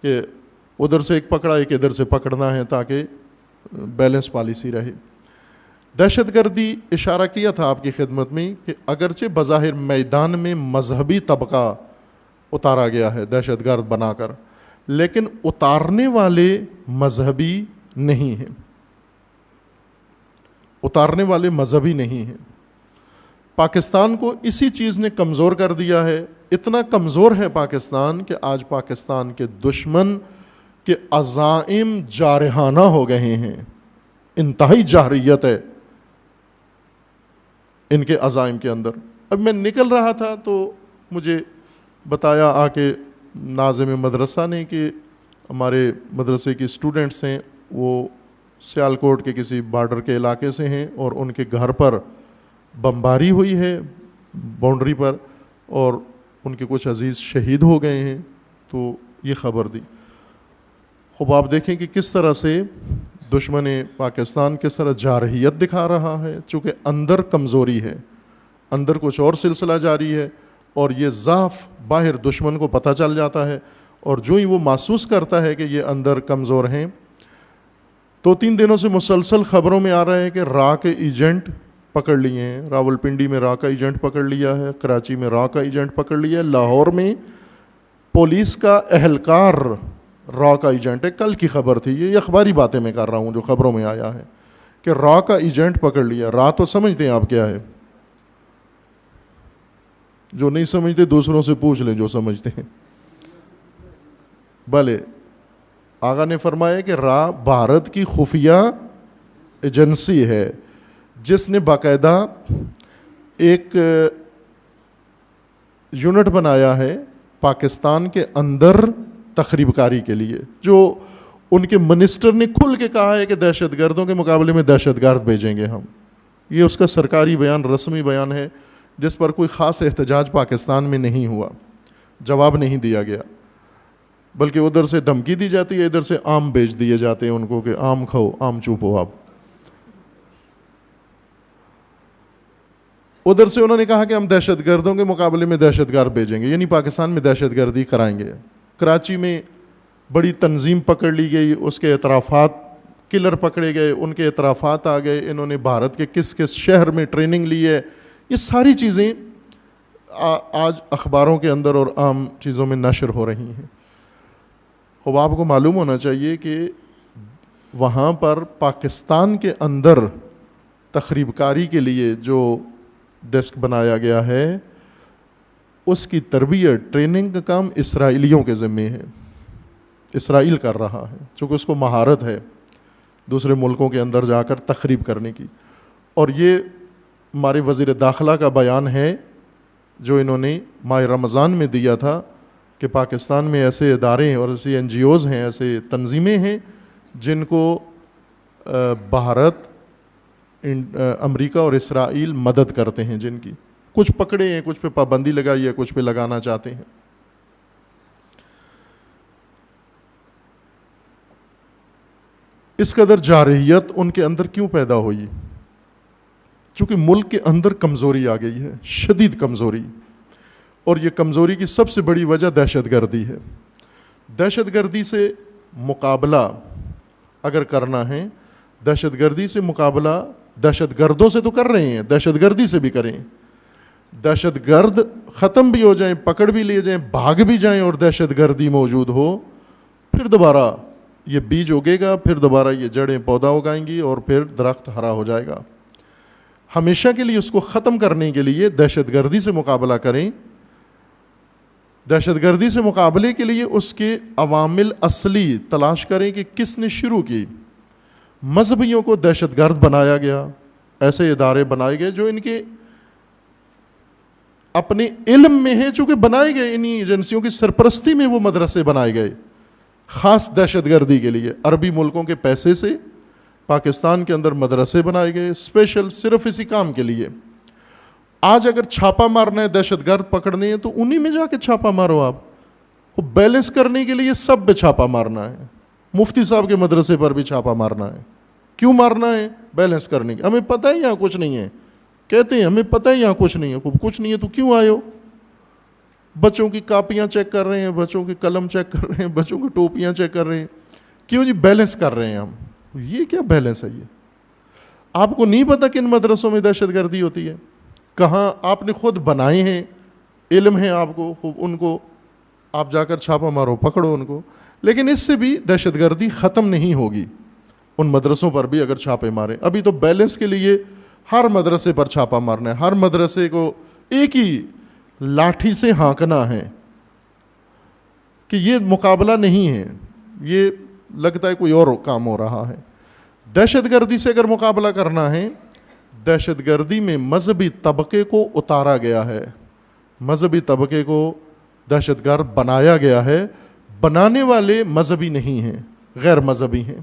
کہ ادھر سے ایک پکڑا ایک ادھر سے پکڑنا ہے تاکہ بیلنس پالیسی رہے۔ دہشت گردی اشارہ کیا تھا آپ کی خدمت میں کہ اگرچہ بظاہر میدان میں مذہبی طبقہ اتارا گیا ہے دہشت گرد بنا کر، لیکن اتارنے والے مذہبی نہیں ہیں، اتارنے والے مذہبی نہیں ہیں۔ پاکستان کو اسی چیز نے کمزور کر دیا ہے، اتنا کمزور ہے پاکستان کہ آج پاکستان کے دشمن کے عزائم جارحانہ ہو گئے ہیں، انتہائی جارحیت ہے ان کے عزائم کے اندر۔ اب میں نکل رہا تھا تو مجھے بتایا آ کے ناظم مدرسہ نے کہ ہمارے مدرسے کی اسٹوڈنٹس ہیں، وہ سیالکوٹ کے کسی بارڈر کے علاقے سے ہیں، اور ان کے گھر پر بمباری ہوئی ہے باؤنڈری پر، اور ان کے کچھ عزیز شہید ہو گئے ہیں، تو یہ خبر دی۔ خوب آپ دیکھیں کہ کس طرح سے دشمن پاکستان کس طرح جارحیت دکھا رہا ہے، چونکہ اندر کمزوری ہے، اندر کچھ اور سلسلہ جاری ہے، اور یہ ضعف باہر دشمن کو پتہ چل جاتا ہے، اور جو ہی وہ محسوس کرتا ہے کہ یہ اندر کمزور ہیں. 2-3 دنوں سے مسلسل خبروں میں آ رہا ہے کہ را کے ایجنٹ پکڑ لیے ہیں. راول پنڈی میں را کا ایجنٹ پکڑ لیا ہے، کراچی میں را کا ایجنٹ پکڑ لیا ہے، لاہور میں پولیس کا اہلکار را کا ایجنٹ ہے. کل کی خبر تھی، یہ اخباری باتیں میں کر رہا ہوں جو خبروں میں آیا ہے کہ را کا ایجنٹ پکڑ لیا. را تو سمجھتے ہیں آپ کیا ہے، جو نہیں سمجھتے دوسروں سے پوچھ لیں جو سمجھتے ہیں. بھلے آقا نے فرمایا کہ را بھارت کی خفیہ ایجنسی ہے جس نے باقاعدہ ایک یونٹ بنایا ہے پاکستان کے اندر تخریب کاری کے لیے، جو ان کے منسٹر نے کھل کے کہا ہے کہ دہشت گردوں کے مقابلے میں دہشت گرد بھیجیں گے ہم. یہ اس کا سرکاری بیان، رسمی بیان ہے، جس پر کوئی خاص احتجاج پاکستان میں نہیں ہوا، جواب نہیں دیا گیا، بلکہ ادھر سے دھمکی دی جاتی ہے، ادھر سے آم بیچ دیے جاتے ہیں ان کو کہ آم کھاؤ، آم چوپو آپ. ادھر سے انہوں نے کہا کہ ہم دہشت گردوں کے مقابلے میں دہشت گرد بھیجیں گے، یعنی پاکستان میں دہشت گردی کرائیں گے. کراچی میں بڑی تنظیم پکڑ لی گئی، اس کے اعترافات، کلر پکڑے گئے، ان کے اعترافات آ گئے، انہوں نے بھارت کے کس کس شہر میں ٹریننگ لی ہے. یہ ساری چیزیں آج اخباروں کے اندر اور عام چیزوں میں نشر ہو رہی ہیں. اب آپ کو معلوم ہونا چاہیے کہ وہاں پر پاکستان کے اندر تخریب کاری کے لیے جو ڈیسک بنایا گیا ہے، اس کی تربیت، ٹریننگ کا کام اسرائیلیوں کے ذمے ہے. اسرائیل کر رہا ہے، چونکہ اس کو مہارت ہے دوسرے ملکوں کے اندر جا کر تخریب کرنے کی. اور یہ ہمارے وزیر داخلہ کا بیان ہے جو انہوں نے ماہ رمضان میں دیا تھا کہ پاکستان میں ایسے ادارے اور ایسی NGOs ہیں، ایسے تنظیمیں ہیں جن کو بھارت، امریکہ اور اسرائیل مدد کرتے ہیں، جن کی کچھ پکڑے ہیں، کچھ پہ پابندی لگائی ہے، کچھ پہ لگانا چاہتے ہیں. اس قدر جارحیت ان کے اندر کیوں پیدا ہوئی؟ چونکہ ملک کے اندر کمزوری آ گئی ہے، شدید کمزوری، اور یہ کمزوری کی سب سے بڑی وجہ دہشت گردی ہے. دہشت گردی سے مقابلہ اگر کرنا ہے، دہشت گردی سے مقابلہ دہشت گردوں سے تو کر رہے ہیں، دہشت گردی سے بھی کریں. دہشت گرد ختم بھی ہو جائیں، پکڑ بھی لے جائیں، بھاگ بھی جائیں اور دہشت گردی موجود ہو، پھر دوبارہ یہ بیج اگے گا، پھر دوبارہ یہ جڑیں پودا اگائیں گی اور پھر درخت ہرا ہو جائے گا. ہمیشہ کے لیے اس کو ختم کرنے کے لیے دہشت گردی سے مقابلہ کریں. دہشت گردی سے مقابلے کے لیے اس کے عوامل اصلی تلاش کریں کہ کس نے شروع کی. مذہبیوں کو دہشت گرد بنایا گیا، ایسے ادارے بنائے گئے جو ان کے اپنے علم میں ہیں، چونکہ بنائے گئے انہی ایجنسیوں کی سرپرستی میں وہ مدرسے بنائے گئے خاص دہشت گردی کے لیے. عربی ملکوں کے پیسے سے پاکستان کے اندر مدرسے بنائے گئے اسپیشل صرف اسی کام کے لیے. آج اگر چھاپا مارنا ہے، دہشت گرد پکڑنے ہیں، تو انہی میں جا کے چھاپا مارو. آپ وہ بیلنس کرنے کے لیے سب پہ چھاپا مارنا ہے. مفتی صاحب کے مدرسے پر بھی چھاپا مارنا ہے. کیوں مارنا ہے؟ بیلنس کرنے کے. ہمیں پتہ ہے یہاں کچھ نہیں ہے، کہتے ہیں ہمیں پتہ ہے یہاں کچھ نہیں ہے. خوب کچھ نہیں ہے تو کیوں آئے ہو؟ بچوں کی کاپیاں چیک کر رہے ہیں، بچوں کے قلم چیک کر رہے ہیں، بچوں کی ٹوپیاں چیک کر رہے ہیں. کیوں جی؟ بیلنس کر رہے ہیں ہم. یہ کیا بیلنس ہے؟ یہ آپ کو نہیں پتا کن مدرسوں میں دہشت گردی ہوتی ہے؟ کہاں آپ نے خود بنائے ہیں، علم ہے آپ کو، ان کو آپ جا کر چھاپا مارو، پکڑو ان کو. لیکن اس سے بھی دہشت گردی ختم نہیں ہوگی. ان مدرسوں پر بھی اگر چھاپے ماریں، ابھی تو بیلنس کے لیے ہر مدرسے پر چھاپا مارنا ہے، ہر مدرسے کو ایک ہی لاٹھی سے ہانکنا ہے کہ یہ مقابلہ نہیں ہے، یہ لگتا ہے کوئی اور کام ہو رہا ہے. دہشت گردی سے اگر مقابلہ کرنا ہے، دہشت گردی میں مذہبی طبقے کو اتارا گیا ہے، مذہبی طبقے کو دہشت گرد بنایا گیا ہے. بنانے والے مذہبی نہیں ہیں، غیر مذہبی ہیں.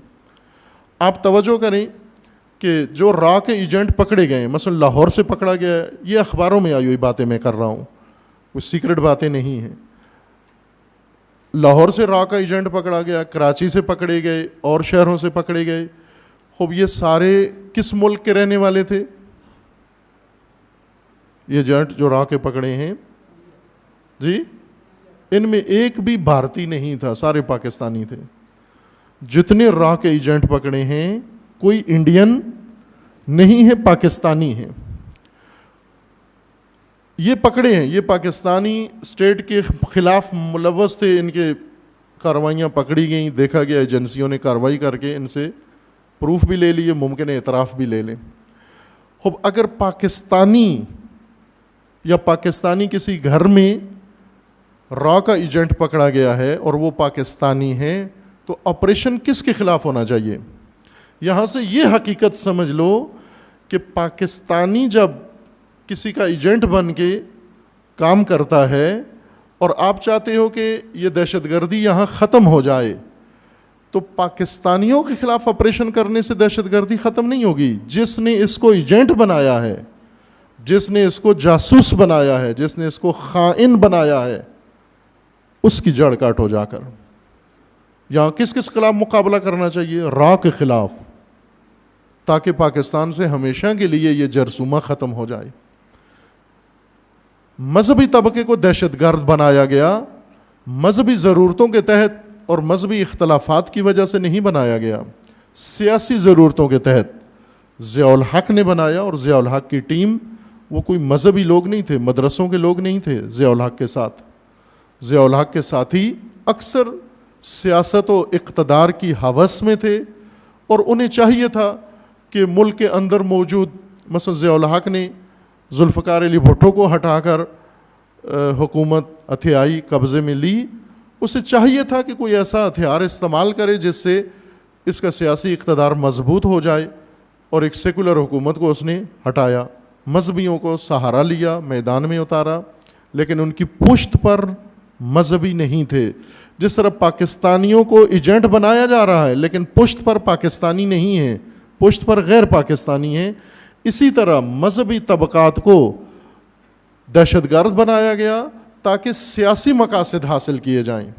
آپ توجہ کریں کہ جو را کے ایجنٹ پکڑے گئے، مثلا لاہور سے پکڑا گیا ہے، یہ اخباروں میں آئی ہوئی باتیں میں کر رہا ہوں، کوئی سیکرٹ باتیں نہیں ہیں. لاہور سے را کا ایجنٹ پکڑا گیا، کراچی سے پکڑے گئے، اور شہروں سے پکڑے گئے. خوب یہ سارے کس ملک کے رہنے والے تھے؟ یہ ایجنٹ جو را کے پکڑے ہیں جی، ان میں ایک بھی بھارتی نہیں تھا، سارے پاکستانی تھے. جتنے را کے ایجنٹ پکڑے ہیں کوئی انڈین نہیں ہے، پاکستانی ہیں. یہ پکڑے ہیں، یہ پاکستانی اسٹیٹ کے خلاف ملوث تھے، ان کے کارروائیاں پکڑی گئیں، دیکھا گیا ایجنسیوں نے کارروائی کر کے ان سے پروف بھی لے لیے، ممکن ہے اعتراف بھی لے لیں. خب اگر پاکستانی یا پاکستانی کسی گھر میں را کا ایجنٹ پکڑا گیا ہے اور وہ پاکستانی ہے تو آپریشن کس کے خلاف ہونا چاہیے؟ یہاں سے یہ حقیقت سمجھ لو کہ پاکستانی جب کسی کا ایجنٹ بن کے کام کرتا ہے اور آپ چاہتے ہو کہ یہ دہشت گردی یہاں ختم ہو جائے، تو پاکستانیوں کے خلاف آپریشن کرنے سے دہشت گردی ختم نہیں ہوگی. جس نے اس کو ایجنٹ بنایا ہے، جس نے اس کو جاسوس بنایا ہے، جس نے اس کو خائن بنایا ہے، اس کی جڑ کاٹو جا کر. یہاں کس کس خلاف مقابلہ کرنا چاہیے؟ را کے خلاف، تاکہ پاکستان سے ہمیشہ کے لیے یہ جرثومہ ختم ہو جائے. مذہبی طبقے کو دہشت گرد بنایا گیا، مذہبی ضرورتوں کے تحت اور مذہبی اختلافات کی وجہ سے نہیں بنایا گیا، سیاسی ضرورتوں کے تحت ضیاء الحق نے بنایا. اور ضیاء الحق کی ٹیم وہ کوئی مذہبی لوگ نہیں تھے، مدرسوں کے لوگ نہیں تھے. ضیاء الحق کے ساتھ ضیاء الحق کے ساتھی اکثر سیاست و اقتدار کی ہوس میں تھے، اور انہیں چاہیے تھا کہ ملک کے اندر موجود، مثلا ضیاء الحق نے ذوالفقار علی بھٹو کو ہٹا کر حکومت ہتھیائی قبضے میں لی. اسے چاہیے تھا کہ کوئی ایسا ہتھیار استعمال کرے جس سے اس کا سیاسی اقتدار مضبوط ہو جائے، اور ایک سیکولر حکومت کو اس نے ہٹایا، مذہبیوں کو سہارا لیا، میدان میں اتارا، لیکن ان کی پشت پر مذہبی نہیں تھے. جس طرح پاکستانیوں کو ایجنٹ بنایا جا رہا ہے لیکن پشت پر پاکستانی نہیں ہے، پشت پر غیر پاکستانی ہیں، اسی طرح مذہبی طبقات کو دہشت گرد بنایا گیا تاکہ سیاسی مقاصد حاصل کیے جائیں،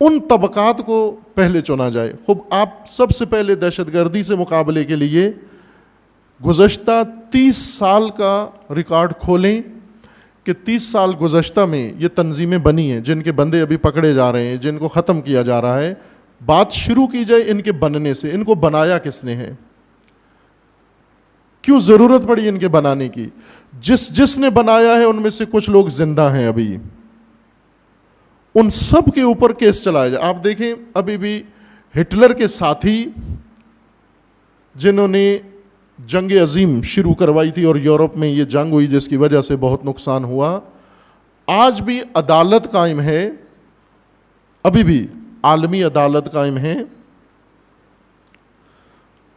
ان طبقات کو پہلے چنا جائے. خوب آپ سب سے پہلے دہشت گردی سے مقابلے کے لیے گزشتہ 30 سال کا ریکارڈ کھولیں کہ 30 سال گزشتہ میں یہ تنظیمیں بنی ہیں جن کے بندے ابھی پکڑے جا رہے ہیں، جن کو ختم کیا جا رہا ہے. بات شروع کی جائے ان کے بننے سے. ان کو بنایا کس نے ہے؟ کیوں ضرورت پڑی ان کے بنانے کی؟ جس نے بنایا ہے ان میں سے کچھ لوگ زندہ ہیں ابھی، ان سب کے اوپر کیس چلایا جائے. آپ دیکھیں ابھی بھی ہٹلر کے ساتھی جنہوں نے جنگ عظیم شروع کروائی تھی اور یورپ میں یہ جنگ ہوئی جس کی وجہ سے بہت نقصان ہوا، آج بھی عدالت قائم ہے، ابھی بھی عالمی عدالت قائم ہے.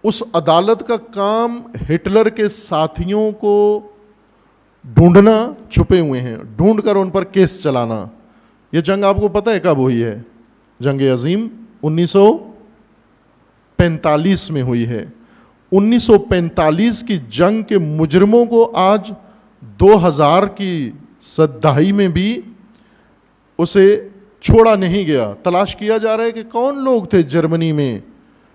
اس عدالت کا کام ہٹلر کے ساتھیوں کو ڈھونڈنا، چھپے ہوئے ہیں، ڈھونڈ کر ان پر کیس چلانا. یہ جنگ آپ کو پتہ ہے کب ہوئی ہے؟ جنگ عظیم 1945 میں ہوئی ہے. 1945 کی جنگ کے مجرموں کو آج 2000 کی دہائی میں بھی اسے چھوڑا نہیں گیا. تلاش کیا جا رہا ہے کہ کون لوگ تھے جرمنی میں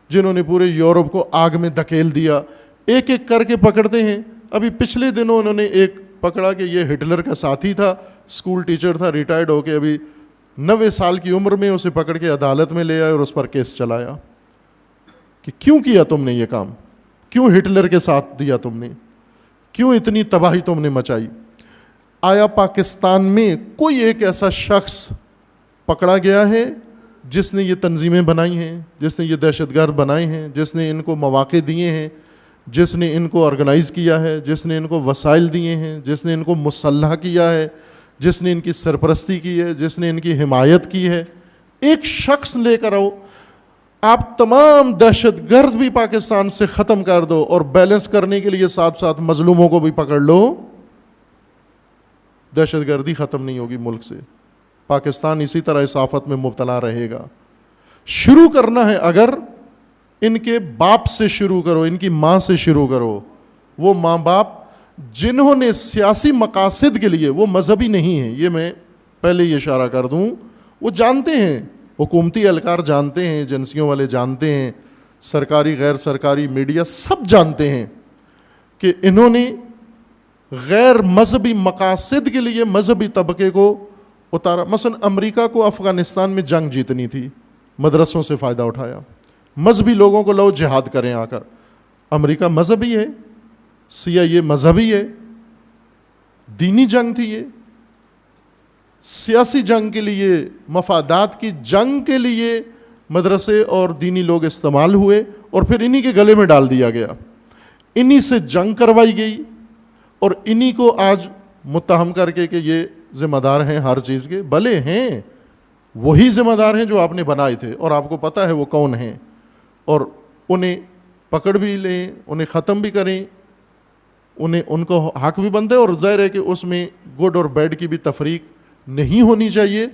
جنہوں نے پورے یورپ کو آگ میں دھکیل دیا. ایک ایک کر کے پکڑتے ہیں. ابھی پچھلے دنوں انہوں نے ایک پکڑا کہ یہ ہٹلر کا ساتھی تھا، اسکول ٹیچر تھا، ریٹائرڈ ہو کے ابھی 90 سال کی عمر میں، اسے پکڑ کے عدالت میں لے آئے اور اس پر کیس چلایا کہ کیوں کیا تم نے یہ کام، کیوں ہٹلر کے ساتھ دیا تم نے، کیوں اتنی تباہی تم نے مچائی. آیا پاکستان میں کوئی ایک ایسا شخص پکڑا گیا ہے جس نے یہ تنظیمیں بنائی ہیں، جس نے یہ دہشت گرد بنائے ہیں، جس نے ان کو مواقع دیے ہیں، جس نے ان کو آرگنائز کیا ہے، جس نے ان کو وسائل دیے ہیں، جس نے ان کو مسلح کیا ہے، جس نے ان کی سرپرستی کی ہے، جس نے ان کی حمایت کی ہے؟ ایک شخص لے کر آؤ. آپ تمام دہشت گرد بھی پاکستان سے ختم کر دو اور بیلنس کرنے کے لیے ساتھ ساتھ مظلوموں کو بھی پکڑ لو، دہشت گردی ختم نہیں ہوگی ملک سے. پاکستان اسی طرح اس آفت میں مبتلا رہے گا. شروع کرنا ہے اگر ان کے باپ سے شروع کرو، ان کی ماں سے شروع کرو. وہ ماں باپ جنہوں نے سیاسی مقاصد کے لیے، وہ مذہبی نہیں ہیں، یہ میں پہلے یہ اشارہ کر دوں، وہ جانتے ہیں، حکومتی اہلکار جانتے ہیں، ایجنسیوں والے جانتے ہیں سرکاری غیر سرکاری میڈیا سب جانتے ہیں کہ انہوں نے غیر مذہبی مقاصد کے لیے مذہبی طبقے کو اتارا. مثلا امریکہ کو افغانستان میں جنگ جیتنی تھی, مدرسوں سے فائدہ اٹھایا, مذہبی لوگوں کو لو جہاد کریں آ کر. امریکہ مذہبی ہے, CIA مذہبی ہے, دینی جنگ تھی یہ, سیاسی جنگ کے لیے, مفادات کی جنگ کے لیے مدرسے اور دینی لوگ استعمال ہوئے اور پھر انہی کے گلے میں ڈال دیا گیا, انہی سے جنگ کروائی گئی اور انہی کو آج متہم کر کے کہ یہ ذمہ دار ہیں ہر چیز کے. بھلے ہیں, وہی ذمہ دار ہیں جو آپ نے بنائے تھے اور آپ کو پتہ ہے وہ کون ہیں, اور انہیں پکڑ بھی لیں, انہیں ختم بھی کریں, ان کو حق بھی بنتا ہے. اور ظاہر ہے کہ اس میں گڈ اور بیڈ کی بھی تفریق نہیں ہونی چاہیے,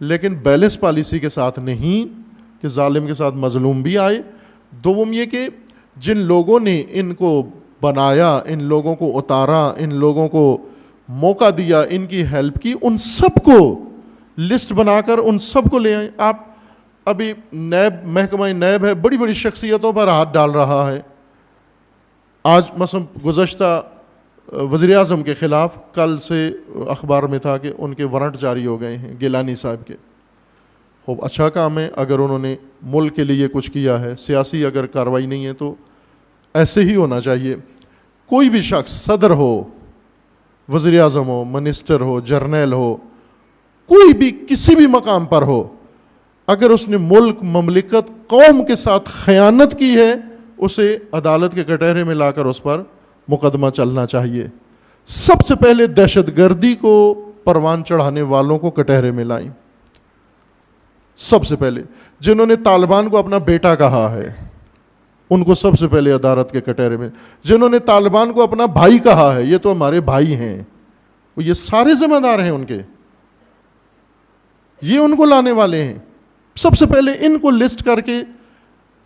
لیکن بیلنس پالیسی کے ساتھ نہیں کہ ظالم کے ساتھ مظلوم بھی آئے. دوم یہ کہ جن لوگوں نے ان کو بنایا, ان لوگوں کو اتارا, ان لوگوں کو موقع دیا, ان کی ہیلپ کی, ان سب کو لسٹ بنا کر ان سب کو لے آئیں. آپ ابھی نیب, محکمہ نیب ہے, بڑی بڑی شخصیتوں پر ہاتھ ڈال رہا ہے. آج مثلا گزشتہ وزیر اعظم کے خلاف کل سے اخبار میں تھا کہ ان کے وارنٹ جاری ہو گئے ہیں گیلانی صاحب کے. خوب اچھا کام ہے اگر انہوں نے ملک کے لیے کچھ کیا ہے. سیاسی اگر کارروائی نہیں ہے تو ایسے ہی ہونا چاہیے. کوئی بھی شخص, صدر ہو, وزیر اعظم ہو, منسٹر ہو, جرنیل ہو, کوئی بھی کسی بھی مقام پر ہو, اگر اس نے ملک, مملکت, قوم کے ساتھ خیانت کی ہے, اسے عدالت کے کٹہرے میں لا کر اس پر مقدمہ چلنا چاہیے. سب سے پہلے دہشت گردی کو پروان چڑھانے والوں کو کٹہرے میں لائیں. سب سے پہلے جنہوں نے طالبان کو اپنا بیٹا کہا ہے ان کو سب سے پہلے عدالت کے کٹہرے میں. جنہوں نے طالبان کو اپنا بھائی کہا ہے, یہ تو ہمارے بھائی ہیں, یہ سارے ذمہ دار ہیں ان کے, یہ ان کو لانے والے ہیں. سب سے پہلے ان کو لسٹ کر کے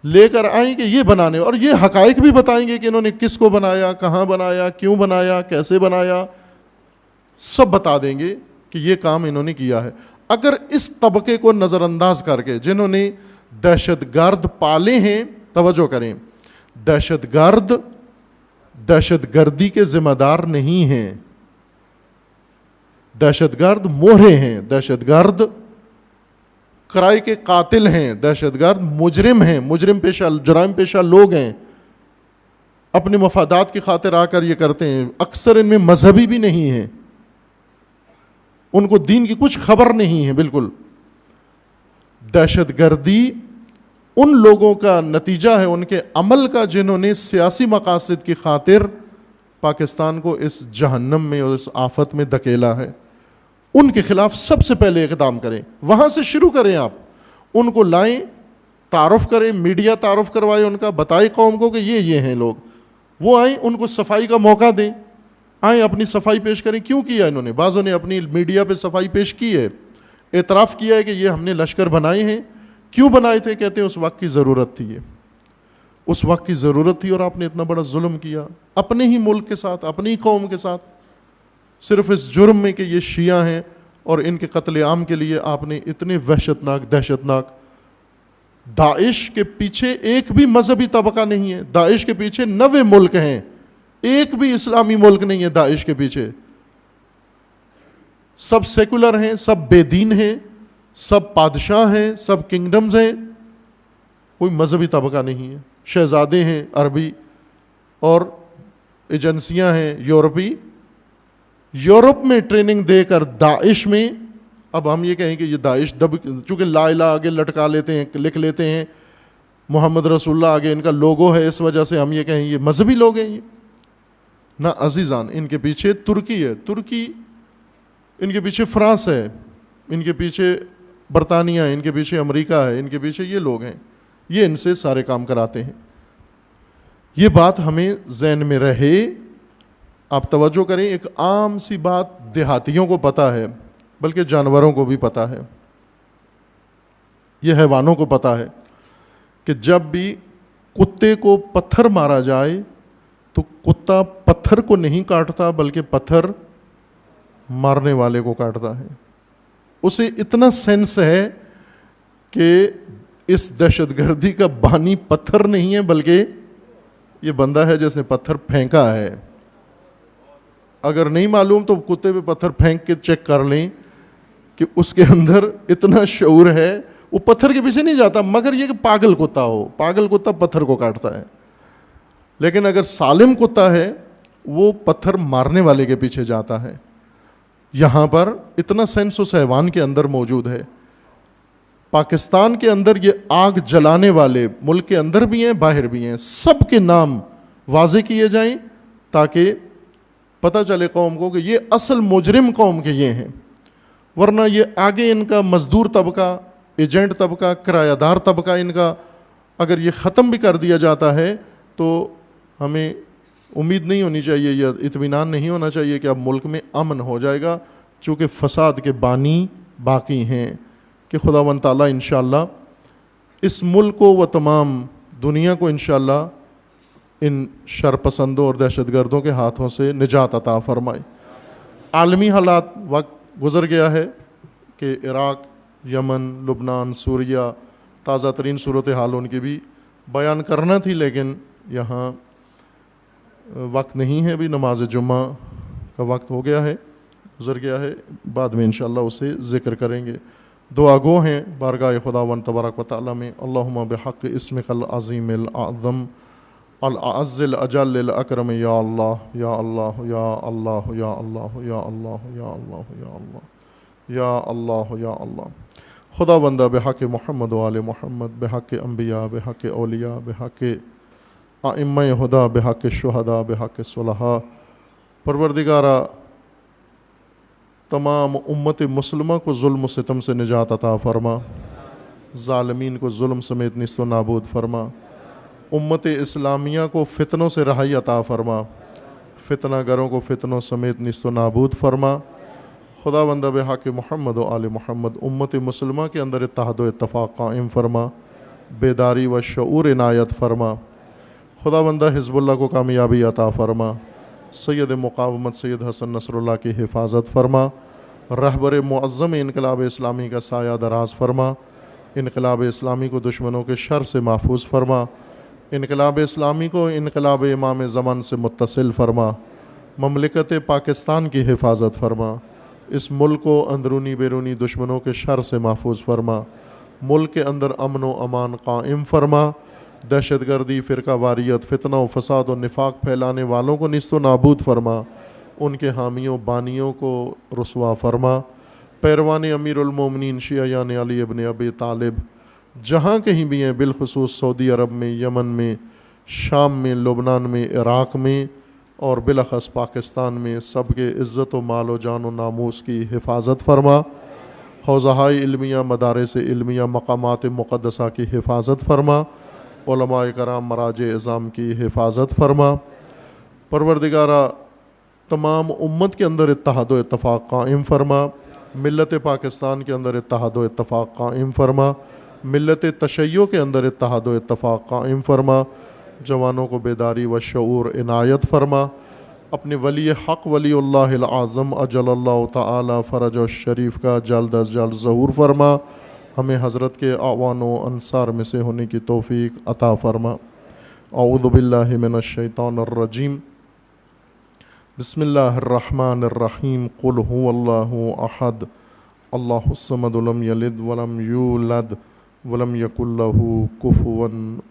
لے کر آئیں کہ یہ بنانے, اور یہ حقائق بھی بتائیں گے کہ انہوں نے کس کو بنایا, کہاں بنایا, کیوں بنایا, کیسے بنایا, سب بتا دیں گے کہ یہ کام انہوں نے کیا ہے. اگر اس طبقے کو نظر انداز کر کے جنہوں نے دہشت گرد پالے ہیں, توجہ کریں, دہشت گردی کے ذمہ دار نہیں ہیں, دہشت گرد مورے ہیں, دہشت گرد کرائے کے قاتل ہیں, دہشت گرد مجرم ہیں, جرائم پیشہ لوگ ہیں, اپنے مفادات کی خاطر آ کر یہ کرتے ہیں. اکثر ان میں مذہبی بھی نہیں ہیں, ان کو دین کی کچھ خبر نہیں ہے بالکل. دہشت گردی ان لوگوں کا نتیجہ ہے, ان کے عمل کا, جنہوں نے سیاسی مقاصد کی خاطر پاکستان کو اس جہنم میں اور اس آفت میں دھکیلا ہے. ان کے خلاف سب سے پہلے اقدام کریں, وہاں سے شروع کریں. آپ ان کو لائیں, تعارف کریں, میڈیا تعارف کروائے ان کا, بتائے قوم کو کہ یہ ہیں لوگ. وہ آئیں, ان کو صفائی کا موقع دیں, آئیں اپنی صفائی پیش کریں. کیوں کیا انہوں نے؟ بعضوں نے اپنی میڈیا پہ صفائی پیش کی ہے, اعتراف کیا ہے کہ یہ ہم نے لشکر بنائے ہیں. کیوں بنائے تھے؟ کہتے ہیں اس وقت کی ضرورت تھی, اس وقت کی ضرورت تھی, اور آپ نے اتنا بڑا ظلم کیا اپنے ہی ملک کے ساتھ, اپنی قوم کے ساتھ, صرف اس جرم میں کہ یہ شیعہ ہیں اور ان کے قتل عام کے لیے آپ نے اتنے دہشت ناک. داعش کے پیچھے ایک بھی مذہبی طبقہ نہیں ہے, داعش کے پیچھے 90 ملک ہیں, ایک بھی اسلامی ملک نہیں ہے داعش کے پیچھے. سب سیکولر ہیں, سب بے دین ہیں, سب بادشاہ ہیں, سب کنگڈمز ہیں, کوئی مذہبی طبقہ نہیں ہے. شہزادے ہیں عربی اور ایجنسیاں ہیں یورپی, یورپ میں ٹریننگ دے کر داعش میں. اب ہم یہ کہیں کہ یہ داعش چونکہ لا الہ آگے لٹکا لیتے ہیں, لکھ لیتے ہیں, محمد رسول اللہ آگے ان کا لوگو ہے, اس وجہ سے ہم یہ کہیں یہ مذہبی لوگ ہیں. یہ نہ عزیزان, ان کے پیچھے ترکی ہے, ترکی, ان کے پیچھے فرانس ہے, ان کے پیچھے برطانیہ ہے, ان کے پیچھے امریکہ ہے, ان کے پیچھے یہ لوگ ہیں, یہ ان سے سارے کام کراتے ہیں. یہ بات ہمیں ذہن میں رہے. آپ توجہ کریں, ایک عام سی بات دیہاتیوں کو پتہ ہے, بلکہ جانوروں کو بھی پتہ ہے, یہ حیوانوں کو پتہ ہے کہ جب بھی کتے کو پتھر مارا جائے تو کتا پتھر کو نہیں کاٹتا بلکہ پتھر مارنے والے کو کاٹتا ہے. اسے اتنا سینس ہے کہ اس دہشت گردی کا بانی پتھر نہیں ہے بلکہ یہ بندہ ہے جس نے پتھر پھینکا ہے. اگر نہیں معلوم تو کتے پہ پتھر پھینک کے چیک کر لیں کہ اس کے اندر اتنا شعور ہے. وہ پتھر کے پیچھے نہیں جاتا مگر یہ کہ پاگل کتا ہو. پاگل کتا پتھر کو کاٹتا ہے, لیکن اگر سالم کتا ہے وہ پتھر مارنے والے کے پیچھے جاتا ہے. یہاں پر اتنا سینس اس حیوان کے اندر موجود ہے. پاکستان کے اندر یہ آگ جلانے والے ملک کے اندر بھی ہیں باہر بھی ہیں, سب کے نام واضح کیے جائیں تاکہ پتہ چلے قوم کو کہ یہ اصل مجرم قوم کے یہ ہیں. ورنہ یہ آگے ان کا مزدور طبقہ, ایجنٹ طبقہ, کرایہ دار طبقہ ان کا اگر یہ ختم بھی کر دیا جاتا ہے تو ہمیں امید نہیں ہونی چاہیے یا اطمینان نہیں ہونا چاہیے کہ اب ملک میں امن ہو جائے گا, چونکہ فساد کے بانی باقی ہیں. کہ خداوند تعالیٰ انشاءاللہ اس ملک کو و تمام دنیا کو انشاءاللہ ان شرپسندوں اور دہشت گردوں کے ہاتھوں سے نجات عطا فرمائے. عالمی حالات, وقت گزر گیا ہے کہ عراق, یمن, لبنان, سوریہ, تازہ ترین صورتحال ان کی بھی بیان کرنا تھی لیکن یہاں وقت نہیں ہے. ابھی نماز جمعہ کا وقت ہو گیا ہے, گزر گیا ہے, بعد میں انشاءاللہ اسے ذکر کریں گے. دعا گو ہیں بارگاہ خداوند تبارک و تعالی میں. اللہم بحق اسمک العظیم الاعظم الأعز الأجل الأکرم یا اللہ یا اللہ یا اللہ یا اللہ یا اللہ یا اللہ یا اللہ یا اللہ یا اللہ. خدا بندہ بحق محمد و آل محمد, بحق انبیاء, بحق اولیاء, بحق ائمہ ہدا, بحق شہداء, بحق صلحاء. پروردگارہ تمام امت مسلمہ کو ظلم و ستم سے نجات عطا فرما, ظالمین کو ظلم سمیت نیست و نابود فرما. امت اسلامیہ کو فتنوں سے رہائی عطا فرما, فتنہ گروں کو فتنوں سمیت نیست و نابود فرما. خدا بندہ بحق محمد و آل محمد امت مسلمہ کے اندر اتحاد و اتفاق قائم فرما, بیداری و شعور عنایت فرما. خدا بندہ حزب اللہ کو کامیابی عطا فرما. سید مقاومت سید حسن نصر اللہ کی حفاظت فرما. رہبر معظم انقلاب اسلامی کا سایہ دراز فرما. انقلاب اسلامی کو دشمنوں کے شر سے محفوظ فرما. انقلاب اسلامی کو انقلاب امام زمان سے متصل فرما. مملکت پاکستان کی حفاظت فرما. اس ملک کو اندرونی بیرونی دشمنوں کے شر سے محفوظ فرما. ملک کے اندر امن و امان قائم فرما. دہشت گردی, فرقہ واریت, فتنہ و فساد و نفاق پھیلانے والوں کو نیست و نابود فرما. ان کے حامیوں بانیوں کو رسوا فرما. پیروان امیر المومنین شیعہ یعنی علی ابن ابی طالب جہاں کہیں بھی ہیں, بالخصوص سعودی عرب میں, یمن میں, شام میں, لبنان میں, عراق میں اور بالاخص پاکستان میں, سب کے عزت و مال و جان و ناموس کی حفاظت فرما. حوزہائے علمیہ, مدارس علمیہ, مقامات مقدسہ کی حفاظت فرما. علماء کرام, مراجع اعظام کی حفاظت فرما. پروردگارہ تمام امت کے اندر اتحاد و اتفاق قائم فرما. ملت پاکستان کے اندر اتحاد و اتفاق قائم فرما. ملت تشیع کے اندر اتحاد و اتفاق قائم فرما. جوانوں کو بیداری و شعور عنایت فرما. اپنے ولی حق ولی اللہ العظم اجل اللہ تعالی فرج الشریف کا جلد از جلد ظہور فرما. ہمیں حضرت کے اعوان و انصار میں سے ہونے کی توفیق عطا فرما. اعوذ باللہ من الشیطان الرجیم. بسم اللہ الرحمن الرحیم. قل هو اللہ احد اللہ الصمد لم یلد ولم یولد ولم یکن لہ کفوا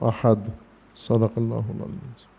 احد. صدق اللہ العظیم.